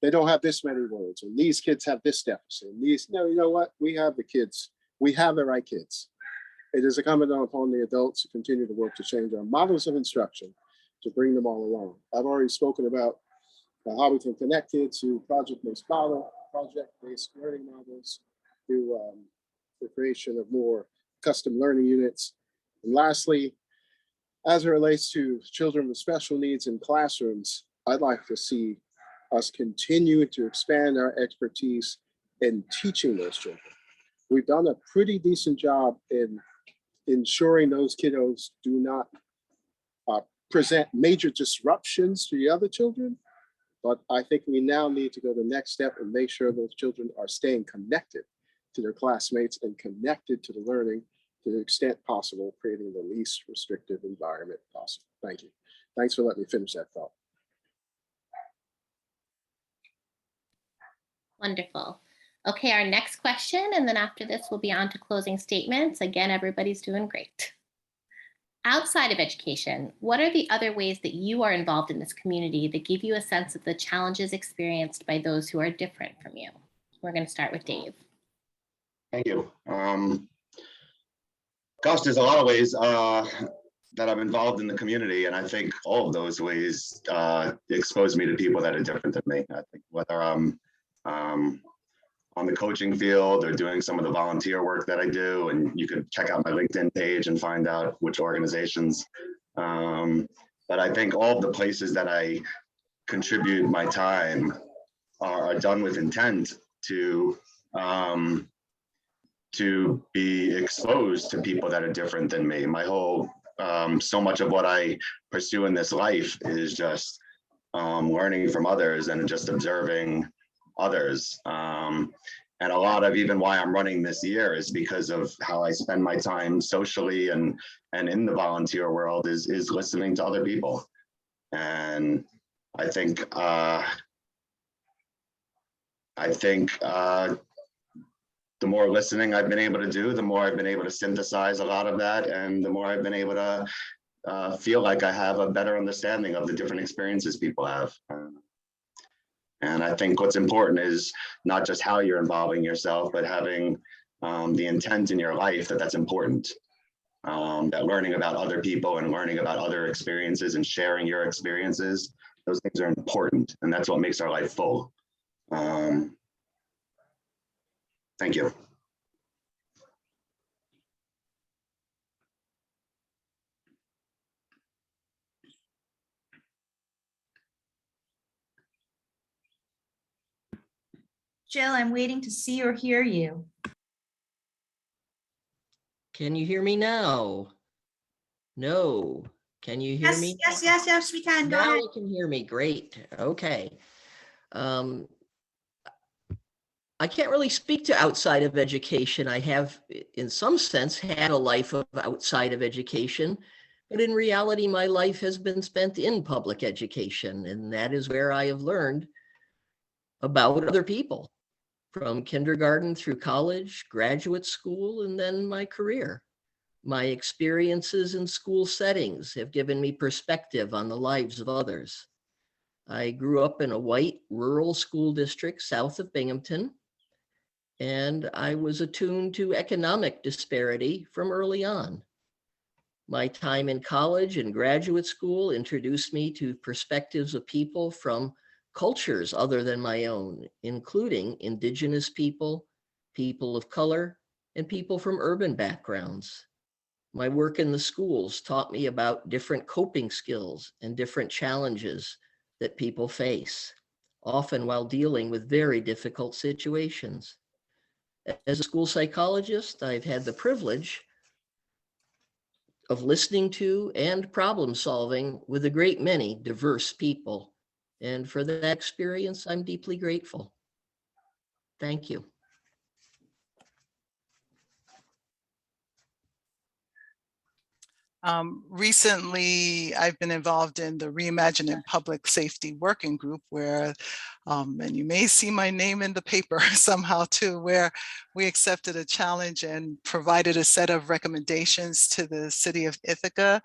They don't have this many words, and these kids have this deficit. And these, no, you know what? We have the kids. We have the right kids. It is incumbent upon the adults to continue to work to change our models of instruction to bring them all along. I've already spoken about how we can connect kids to project-based learning models, through the creation of more custom learning units. And lastly, as it relates to children with special needs in classrooms, I'd like to see us continue to expand our expertise in teaching those children. We've done a pretty decent job in ensuring those kiddos do not present major disruptions to the other children. But I think we now need to go the next step and make sure those children are staying connected to their classmates and connected to the learning to the extent possible, creating the least restrictive environment possible. Thank you. Thanks for letting me finish that thought. Wonderful. Okay, our next question, and then after this, we'll be on to closing statements. Again, everybody's doing great. Outside of education, what are the other ways that you are involved in this community that give you a sense of the challenges experienced by those who are different from you? We're going to start with Dave. Thank you. Gosh, there's a lot of ways that I'm involved in the community, and I think all of those ways expose me to people that are different than me. I think whether I'm on the coaching field or doing some of the volunteer work that I do, and you could check out my LinkedIn page and find out which organizations. But I think all of the places that I contribute my time are done with intent to be exposed to people that are different than me. My whole, so much of what I pursue in this life is just learning from others and just observing others. And a lot of even why I'm running this year is because of how I spend my time socially and in the volunteer world is listening to other people. And I think the more listening I've been able to do, the more I've been able to synthesize a lot of that, and the more I've been able to feel like I have a better understanding of the different experiences people have. And I think what's important is not just how you're involving yourself, but having the intent in your life that's important. That learning about other people and learning about other experiences and sharing your experiences, those things are important, and that's what makes our life full. Thank you. Jill, I'm waiting to see or hear you. Can you hear me now? No. Can you hear me? Yes, we can. Go Now ahead. you can hear me. Great. Okay. I can't really speak to outside of education. I have, in some sense, had a life of outside of education, but in reality, my life has been spent in public education, and that is where I have learned about other people, from kindergarten through college, graduate school, and then my career. My experiences in school settings have given me perspective on the lives of others. I grew up in a white rural school district south of Binghamton, and I was attuned to economic disparity from early on. My time in college and graduate school introduced me to perspectives of people from cultures other than my own, including Indigenous people, people of color, and people from urban backgrounds. My work in the schools taught me about different coping skills and different challenges that people face, often while dealing with very difficult situations. As a school psychologist, I've had the privilege of listening to and problem solving with a great many diverse people. And for that experience, I'm deeply grateful. Thank you. Recently, I've been involved in the Reimagining Public Safety Working Group where, and you may see my name in the paper somehow too, where we accepted a challenge and provided a set of recommendations to the city of Ithaca.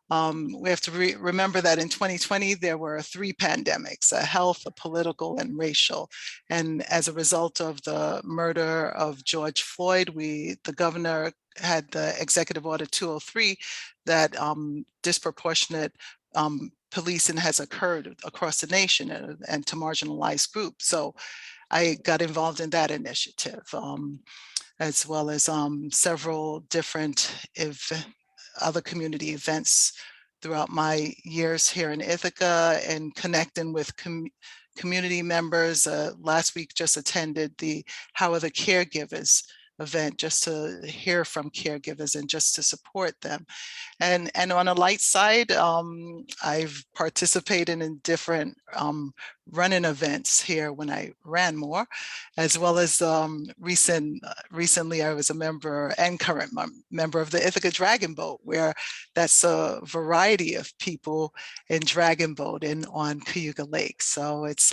We have to remember that in 2020, there were 3 pandemics, a health, a political, and racial. And as a result of the murder of George Floyd, the governor had the Executive Order 203 that disproportionate policing has occurred across the nation and to marginalized groups. So I got involved in that initiative, as well as several different other community events throughout my years here in Ithaca and connecting with community members. Last week just attended the How Are the Caregivers event just to hear from caregivers and just to support them. And on a light side, I've participated in different running events here when I ran more, as well as recently I was a member and current member of the Ithaca Dragon Boat, where that's a variety of people in dragon boating on Cayuga Lake. So it's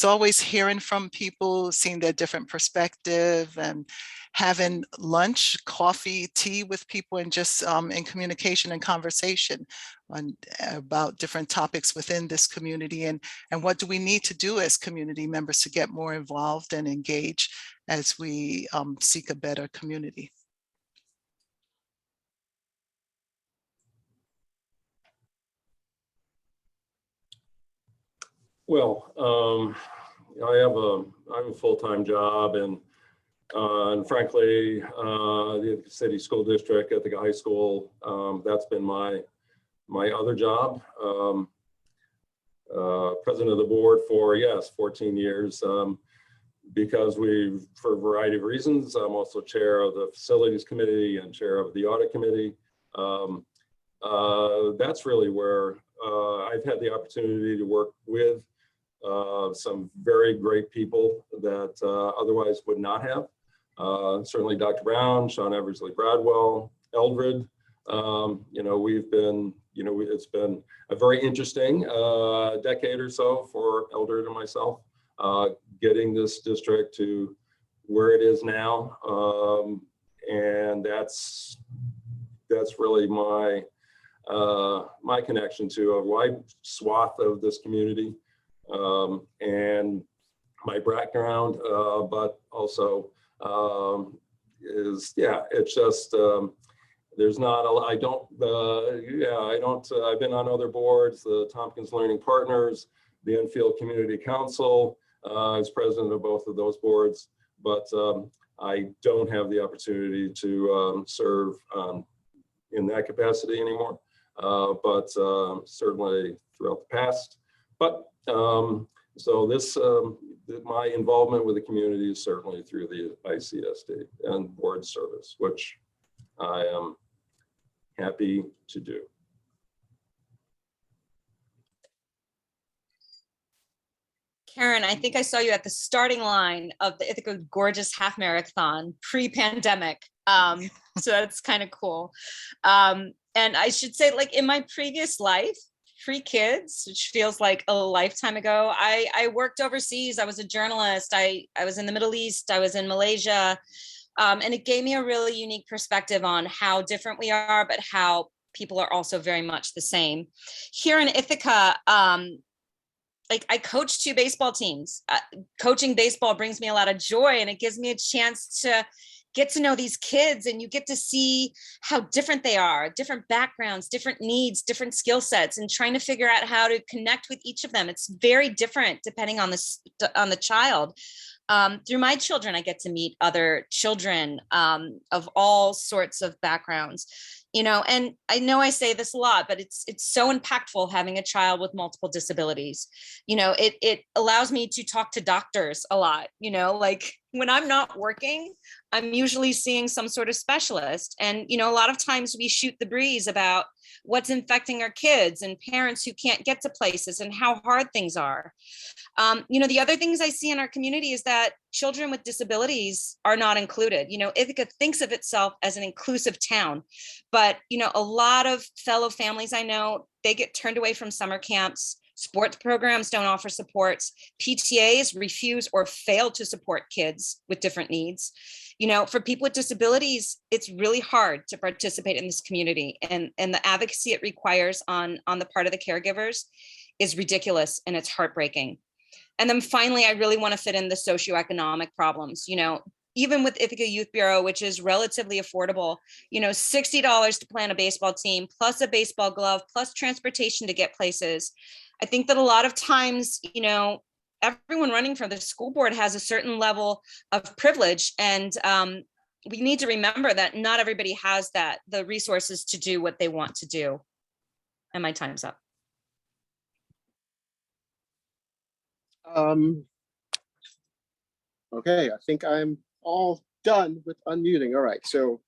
always hearing from people, seeing their different perspective, and having lunch, coffee, tea with people, and just in communication and conversation about different topics within this community, and what do we need to do as community members to get more involved and engage as we seek a better community. Well, I have a full-time job, and frankly, the city school district at the high school, that's been my other job. President of the board for, yes, 14 years, because for a variety of reasons, I'm also chair of the facilities committee and chair of the audit committee. That's really where I've had the opportunity to work with some very great people that otherwise would not have. Certainly Dr. Brown, Sean Eversley Bradwell, Eldred. We've been, it's been a very interesting decade or so for Eldred and myself, getting this district to where it is now. And that's really my connection to a wide swath of this community, and my background, but also it's just, there's not a, I've been on other boards, the Tompkins Learning Partners, the Enfield Community Council, as president of both of those boards, but I don't have the opportunity to serve in that capacity anymore, but certainly throughout the past. But so this, my involvement with the community is certainly through the ICSD and board service, which I am happy to do. Karen, I think I saw you at the starting line of the Ithaca Gorgeous Half Marathon pre-pandemic. So that's kind of cool. And I should say, like in my previous life, pre-kids, which feels like a lifetime ago, I worked overseas. I was a journalist. I was in the Middle East. I was in Malaysia. And it gave me a really unique perspective on how different we are, but how people are also very much the same. Here in Ithaca, like I coach 2 baseball teams. Coaching baseball brings me a lot of joy, and it gives me a chance to get to know these kids, and you get to see how different they are, different backgrounds, different needs, different skill sets, and trying to figure out how to connect with each of them. It's very different depending on the child. Through my children, I get to meet other children of all sorts of backgrounds, and I know I say this a lot, but it's so impactful having a child with multiple disabilities. It allows me to talk to doctors a lot, like when I'm not working, I'm usually seeing some sort of specialist. And, a lot of times we shoot the breeze about what's infecting our kids and parents who can't get to places and how hard things are. The other things I see in our community is that children with disabilities are not included. Ithaca thinks of itself as an inclusive town, but, a lot of fellow families I know, they get turned away from summer camps. Sports programs don't offer supports. PTAs refuse or fail to support kids with different needs. For people with disabilities, it's really hard to participate in this community, and the advocacy it requires on the part of the caregivers is ridiculous, and it's heartbreaking. And then finally, I really want to fit in the socioeconomic problems. Even with Ithaca Youth Bureau, which is relatively affordable, $60 to plan a baseball team, plus a baseball glove, plus transportation to get places. I think that a lot of times, everyone running for the school board has a certain level of privilege, and we need to remember that not everybody has the resources to do what they want to do. And my time's up. Okay, I think I'm all done with unmuting. All right, so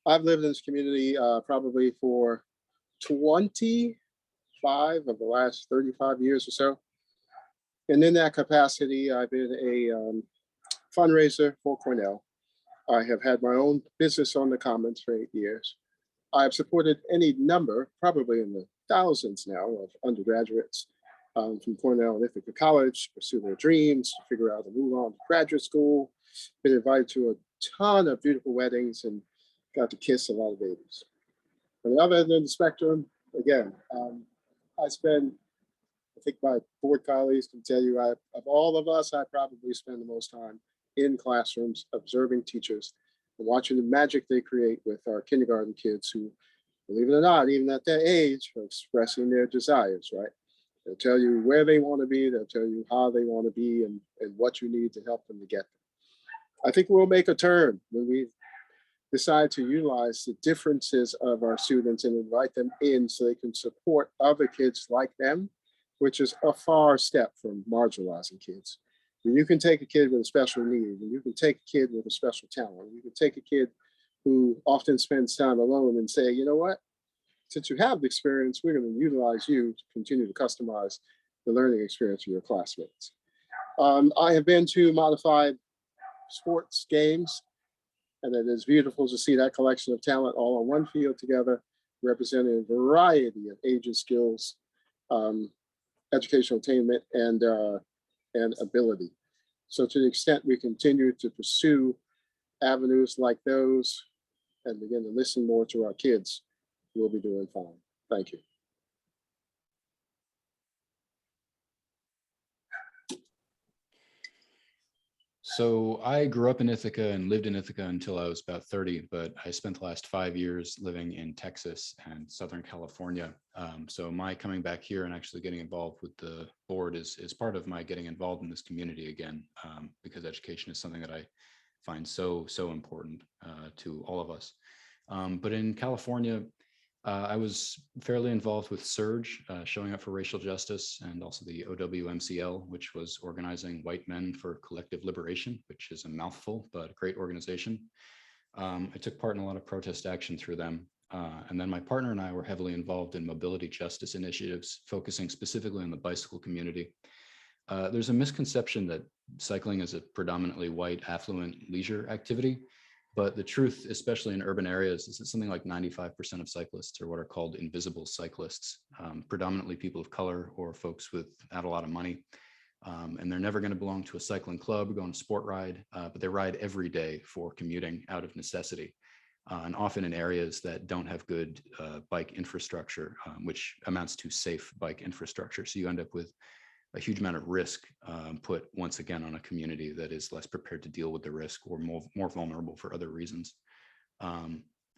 I've lived in this community probably for 25 of the last 35 years or so. And in that capacity, I've been a fundraiser for Cornell. I have had my own business on the Commons for 8 years. I've supported any number, probably in the thousands now, of undergraduates from Cornell and Ithaca College, pursue their dreams, to figure out to move on to graduate school. Been invited to a ton of beautiful weddings and got to kiss a lot of babies. On the other end of the spectrum, again, I think my board colleagues can tell you, of all of us, I probably spend the most time in classrooms observing teachers and watching the magic they create with our kindergarten kids who, believe it or not, even at that age, are expressing their desires, right? They'll tell you where they want to be, they'll tell you how they want to be and what you need to help them to get there. I think we'll make a turn when we decide to utilize the differences of our students and invite them in so they can support other kids like them, which is a far step from marginalizing kids. When you can take a kid with a special need, when you can take a kid with a special talent, you can take a kid who often spends time alone and say, you know what, since you have the experience, we're going to utilize you to continue to customize the learning experience for your classmates. I have been to modified sports games, and it is beautiful to see that collection of talent all on one field together, representing a variety of ages, skills, educational attainment, and ability. So to the extent we continue to pursue avenues like those and begin to listen more to our kids, we'll be doing fine. Thank you. So I grew up in Ithaca and lived in Ithaca until I was about 30, but I spent the last 5 years living in Texas and Southern California. So my coming back here and actually getting involved with the board is part of my getting involved in this community again, because education is something that I find so important to all of us. But in California, I was fairly involved with Surge, showing up for racial justice, and also the OWMCL, which was organizing white men for collective liberation, which is a mouthful, but a great organization. I took part in a lot of protest action through them. And then my partner and I were heavily involved in mobility justice initiatives, focusing specifically on the bicycle community. There's a misconception that cycling is a predominantly white, affluent leisure activity. But the truth, especially in urban areas, is that something like 95% of cyclists are what are called invisible cyclists, predominantly people of color or folks without a lot of money. And they're never going to belong to a cycling club or go on a sport ride, but they ride every day for commuting out of necessity, and often in areas that don't have good bike infrastructure, which amounts to safe bike infrastructure. So you end up with a huge amount of risk put once again on a community that is less prepared to deal with the risk or more vulnerable for other reasons.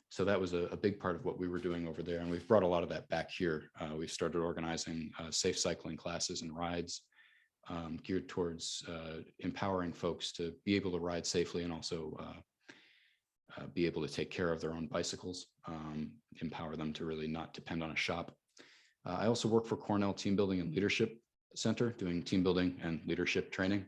So that was a big part of what we were doing over there. And we've brought a lot of that back here. We've started organizing safe cycling classes and rides geared towards empowering folks to be able to ride safely and also be able to take care of their own bicycles, empower them to really not depend on a shop. I also work for Cornell Team Building and Leadership Center, doing team building and leadership training.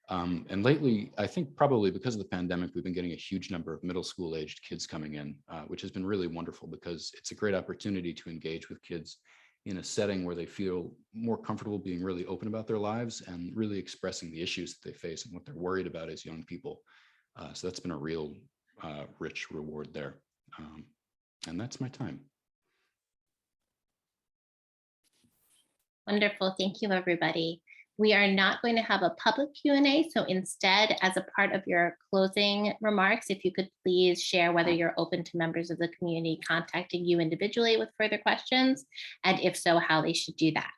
And lately, I think probably because of the pandemic, we've been getting a huge number of middle school aged kids coming in, which has been really wonderful because it's a great opportunity to engage with kids in a setting where they feel more comfortable being really open about their lives and really expressing the issues that they face and what they're worried about as young people. So that's been a real rich reward there. And that's my time. Wonderful. Thank you, everybody. We are not going to have a public Q&A. So instead, as a part of your closing remarks, if you could please share whether you're open to members of the community contacting you individually with further questions, and if so, how they should do that.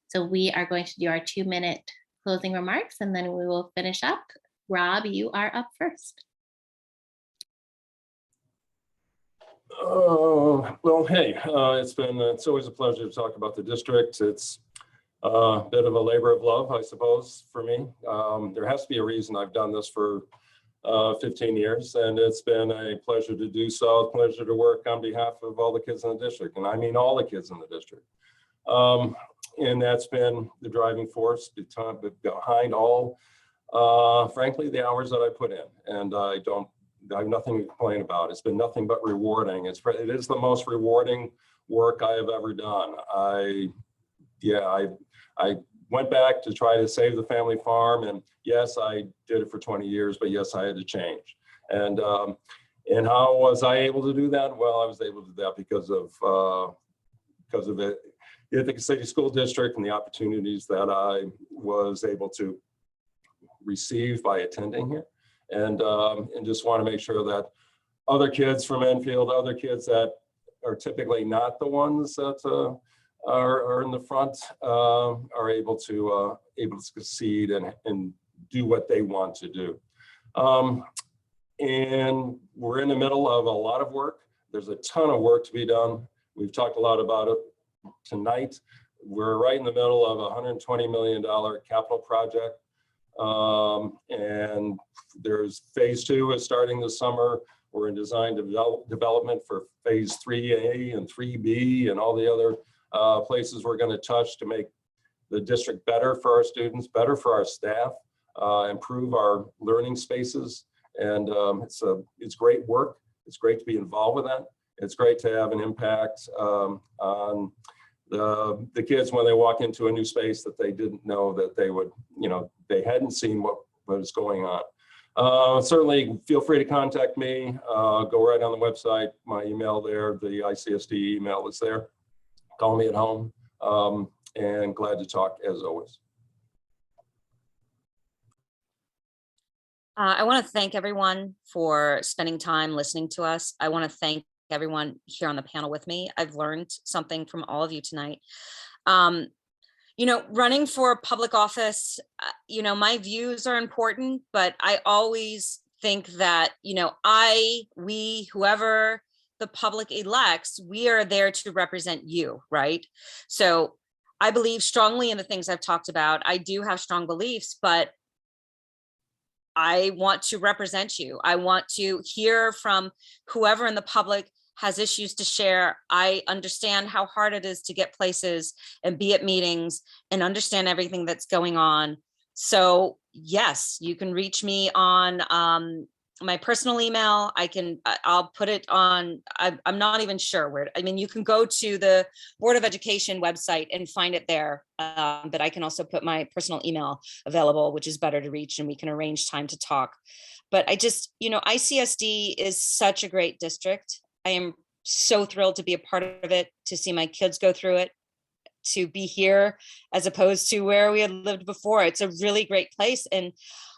So we are going to do our 2-minute closing remarks, and then we will finish up. Rob, you are up first. Well, hey, it's always a pleasure to talk about the district. It's a bit of a labor of love, I suppose, for me. There has to be a reason I've done this for 15 years, and it's been a pleasure to do so, a pleasure to work on behalf of all the kids in the district, and I mean all the kids in the district. And that's been the driving force behind all, frankly, the hours that I put in. And I don't I have nothing to complain about. It's been nothing but rewarding. It is the most rewarding work I have ever done. I went back to try to save the family farm, and yes, I did it for 20 years, but yes, I had to change. And how was I able to do that? Well, I was able to do that because of the Ithaca City School District and the opportunities that I was able to receive by attending here. And just want to make sure that other kids from Enfield, other kids that are typically not the ones that are in the front, are able to succeed and do what they want to do. And we're in the middle of a lot of work. There's a ton of work to be done. We've talked a lot about it tonight. We're right in the middle of a $120 million capital project. And there's phase 2 is starting this summer. We're in design development for phase 3A and 3B and all the other places we're going to touch to make the district better for our students, better for our staff, improve our learning spaces. And it's great work. It's great to be involved with that. It's great to have an impact on the kids when they walk into a new space that they didn't know that they would, they hadn't seen what was going on. Certainly feel free to contact me. Go right on the website, my email there, the ICSD email is there. Call me at home, and glad to talk as always. I want to thank everyone for spending time listening to us. I want to thank everyone here on the panel with me. I've learned something from all of you tonight. Running for public office, my views are important, but I always think that, we, whoever the public elects, we are there to represent you, right? So I believe strongly in the things I've talked about. I do have strong beliefs, but I want to represent you. I want to hear from whoever in the public has issues to share. I understand how hard it is to get places and be at meetings and understand everything that's going on. So yes, you can reach me on my personal email. I'll put it on, I'm not even sure where, you can go to the Board of Education website and find it there. But I can also put my personal email available, which is better to reach, and we can arrange time to talk. But ICSD is such a great district. I am so thrilled to be a part of it, to see my kids go through it, to be here as opposed to where we had lived before. It's a really great place. And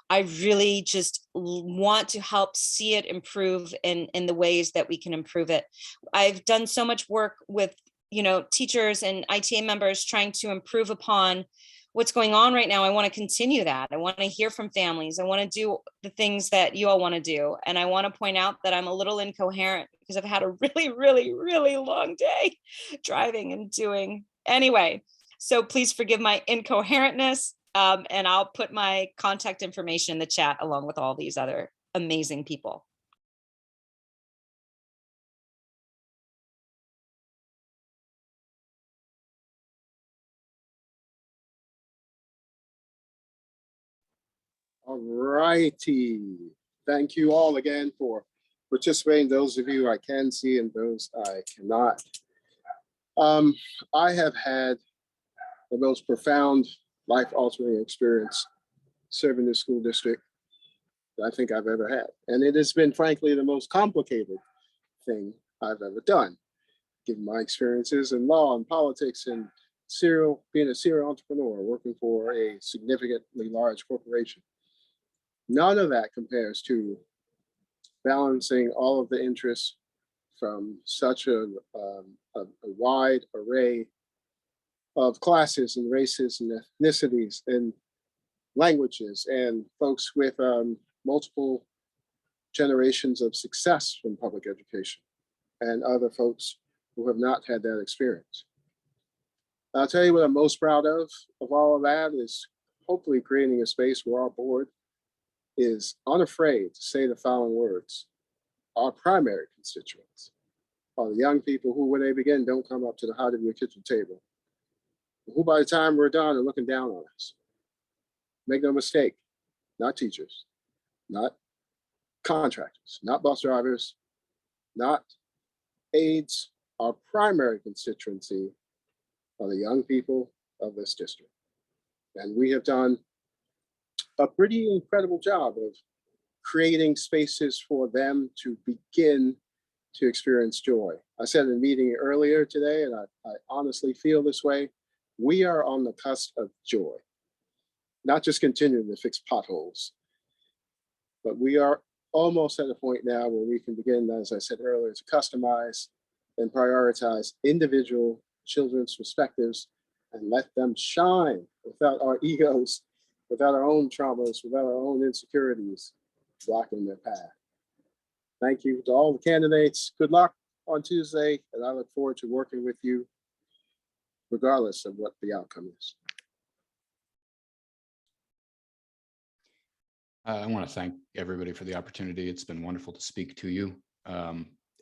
I really just want to help see it improve in the ways that we can improve it. I've done so much work with, teachers and ITA members trying to improve upon what's going on right now. I want to continue that. I want to hear from families. I want to do the things that you all want to do. And I want to point out that I'm a little incoherent because I've had a really, really, really long day driving and doing. Anyway, so please forgive my incoherentness. And I'll put my contact information in the chat along with all these other amazing people. All righty. Thank you all again for participating. Those of you I can see and those I cannot. I have had the most profound life-altering experience serving the school district that I think I've ever had. And it has been, frankly, the most complicated thing I've ever done, given my experiences in law and politics and being a serial entrepreneur, working for a significantly large corporation. None of that compares to balancing all of the interests from such a wide array of classes and races and ethnicities and languages and folks with multiple generations of success from public education and other folks who have not had that experience. I'll tell you what I'm most proud of all of that is hopefully creating a space where our board is unafraid to say the following words. Our primary constituents are the young people who, when they begin, don't come up to the height of your kitchen table, who by the time we're done are looking down on us. Make no mistake, not teachers, not contractors, not bus drivers, not aides. Our primary constituency are the young people of this district. And we have done a pretty incredible job of creating spaces for them to begin to experience joy. I said in a meeting earlier today, and I honestly feel this way, we are on the cusp of joy, not just continuing to fix potholes, but we are almost at a point now where we can begin, as I said earlier, to customize and prioritize individual children's perspectives and let them shine without our egos, without our own traumas, without our own insecurities blocking their path. Thank you to all the candidates. Good luck on Tuesday, and I look forward to working with you regardless of what the outcome is. I want to thank everybody for the opportunity. It's been wonderful to speak to you.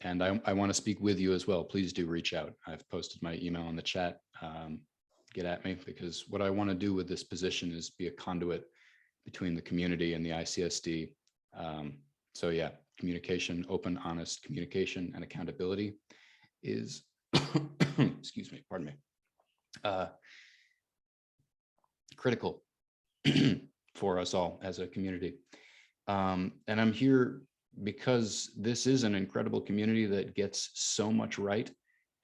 And I want to speak with you as well. Please do reach out. I've posted my email in the chat. Get at me, because what I want to do with this position is be a conduit between the community and the ICSD. So yeah, communication, open, honest communication and accountability is, excuse me, pardon me, critical for us all as a community. And I'm here because this is an incredible community that gets so much right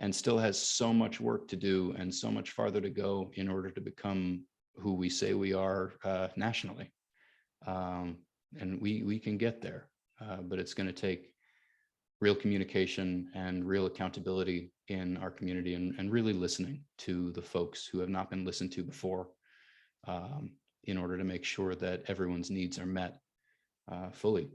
and still has so much work to do and so much farther to go in order to become who we say we are nationally. And we can get there, but it's going to take real communication and real accountability in our community, and really listening to the folks who have not been listened to before, in order to make sure that everyone's needs are met fully.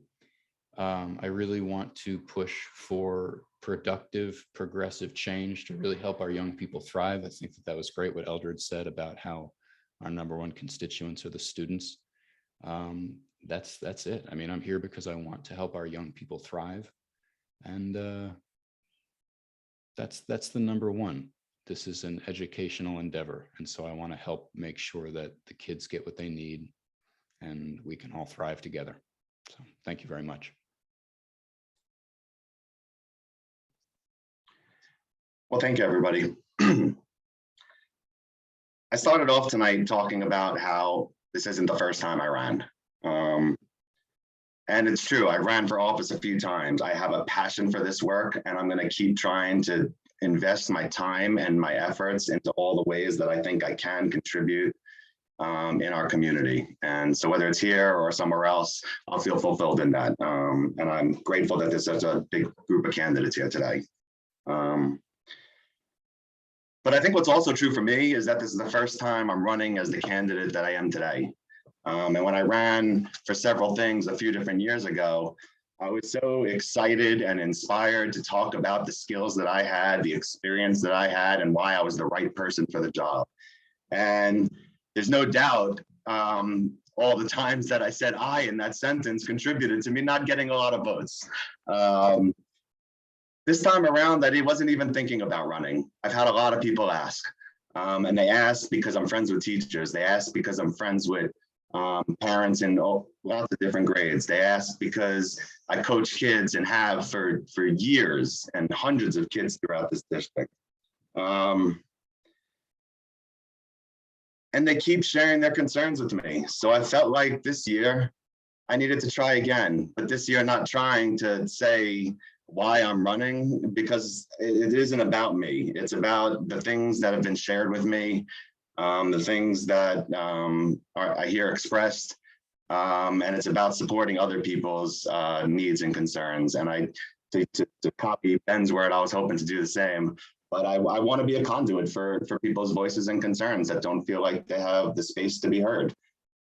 I really want to push for productive, progressive change to really help our young people thrive. I think that was great what Eldred said about how our #1 constituents are the students. That's it. I mean, I'm here because I want to help our young people thrive. And that's the #1. This is an educational endeavor. And so I want to help make sure that the kids get what they need and we can all thrive together. So thank you very much. Well, thank you, everybody. I started off tonight talking about how this isn't the first time I ran. And it's true, I ran for office a few times. I have a passion for this work, and I'm going to keep trying to invest my time and my efforts into all the ways that I think I can contribute in our community. And so whether it's here or somewhere else, I'll feel fulfilled in that. And I'm grateful that there's such a big group of candidates here today. But I think what's also true for me is that this is the first time I'm running as the candidate that I am today. And when I ran for several things a few different years ago, I was so excited and inspired to talk about the skills that I had, the experience that I had, and why I was the right person for the job. And there's no doubt all the times that I said I in that sentence contributed to me not getting a lot of votes. This time around, that he wasn't even thinking about running. I've had a lot of people ask, and they ask because I'm friends with teachers. They ask because I'm friends with parents in lots of different grades. They ask because I coach kids and have for years, and hundreds of kids throughout this district. And they keep sharing their concerns with me. So I felt like this year I needed to try again, but this year not trying to say why I'm running, because it isn't about me. It's about the things that have been shared with me, the things that I hear expressed, and it's about supporting other people's needs and concerns. And to copy Ben's word, I was hoping to do the same, but I want to be a conduit for people's voices and concerns that don't feel like they have the space to be heard.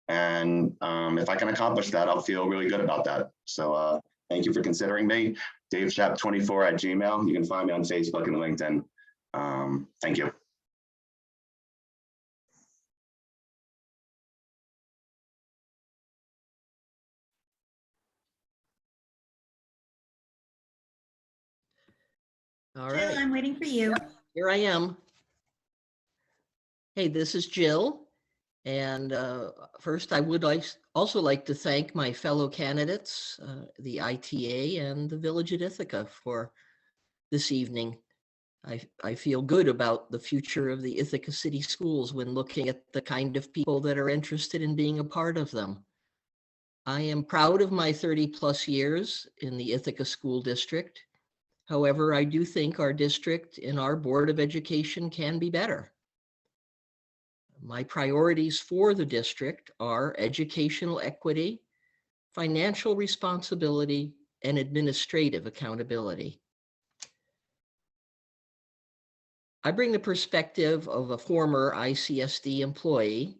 And if I can accomplish that, I'll feel really good about that. So thank you for considering me. DaveShap24@gmail. You can find me on Facebook and LinkedIn. Thank you. All Jill, right, I'm waiting for you. here I am. Hey, this is Jill, And first, I would also like to thank my fellow candidates, the ITA and the Village at Ithaca for this evening. I feel good about the future of the Ithaca City Schools when looking at the kind of people that are interested in being a part of them. I am proud of my 30+ years in the Ithaca School District. However, I do think our district and our Board of Education can be better. My priorities for the district are educational equity, financial responsibility, and administrative accountability. I bring the perspective of a former ICSD employee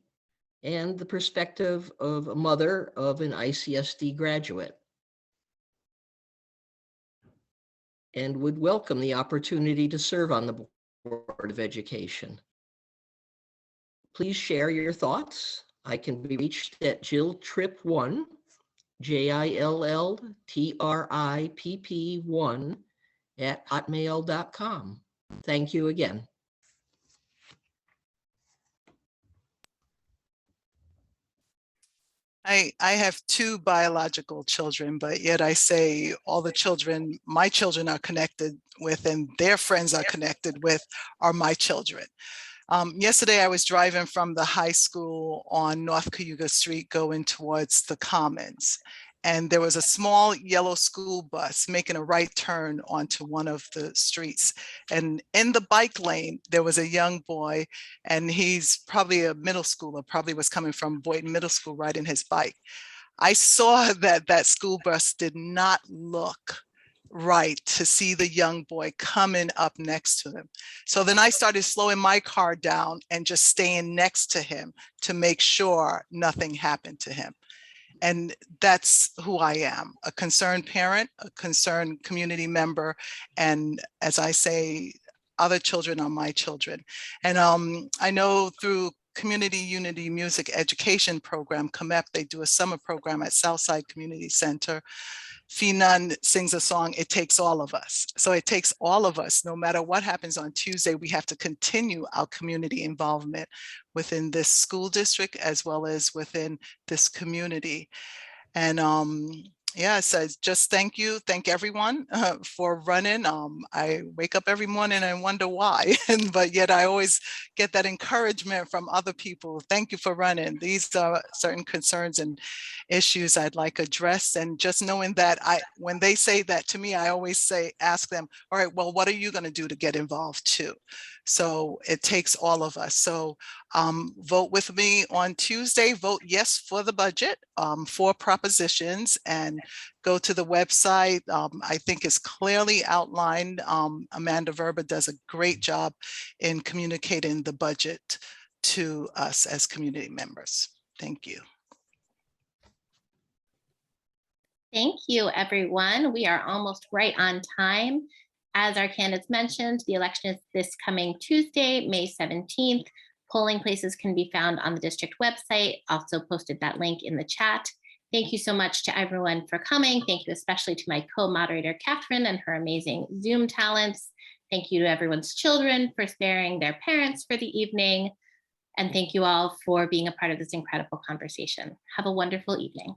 and the perspective of a mother of an ICSD graduate, and would welcome the opportunity to serve on the Board of Education. Please share your thoughts. I can be reached at JillTrip1, JILLTRIPP1 @hotmail.com. Thank you again. I have 2 biological children, but yet I say all the children my children are connected with and their friends are connected with are my children. Yesterday, I was driving from the high school on North Cayuga Street going towards the Commons. And there was a small yellow school bus making a right turn onto one of the streets. And in the bike lane, there was a young boy, and he's probably a middle schooler, probably was coming from Boynton Middle School riding his bike. I saw that that school bus did not look right to see the young boy coming up next to him. So then I started slowing my car down and just staying next to him to make sure nothing happened to him. And that's who I am, a concerned parent, a concerned community member. And as I say, other children are my children. And I know through Community Unity Music Education Program, COMEP, they do a summer program at Southside Community Center. Fee Nunn sings a song, "It Takes All of Us." So it takes all of us, no matter what happens on Tuesday, we have to continue our community involvement within this school district as well as within this community. And yeah, so just thank you. Thank everyone for running. I wake up every morning and wonder why, but yet I always get that encouragement from other people. Thank you for running. These are certain concerns and issues I'd like addressed. And just knowing that when they say that to me, I always ask them, all right, well, what are you going to do to get involved too? So it takes all of us. So vote with me on Tuesday. Vote yes for the budget, 4 propositions, and go to the website. I think it's clearly outlined. Amanda Verba does a great job in communicating the budget to us as community members. Thank you. Thank you, everyone. We are almost right on time. As our candidates mentioned, the election is this coming Tuesday, May 17th. Polling places can be found on the district website. Also posted that link in the chat. Thank you so much to everyone for coming. Thank you especially to my co-moderator, Catherine, and her amazing Zoom talents. Thank you to everyone's children for sparing their parents for the evening. And thank you all for being a part of this incredible conversation. Have a wonderful evening.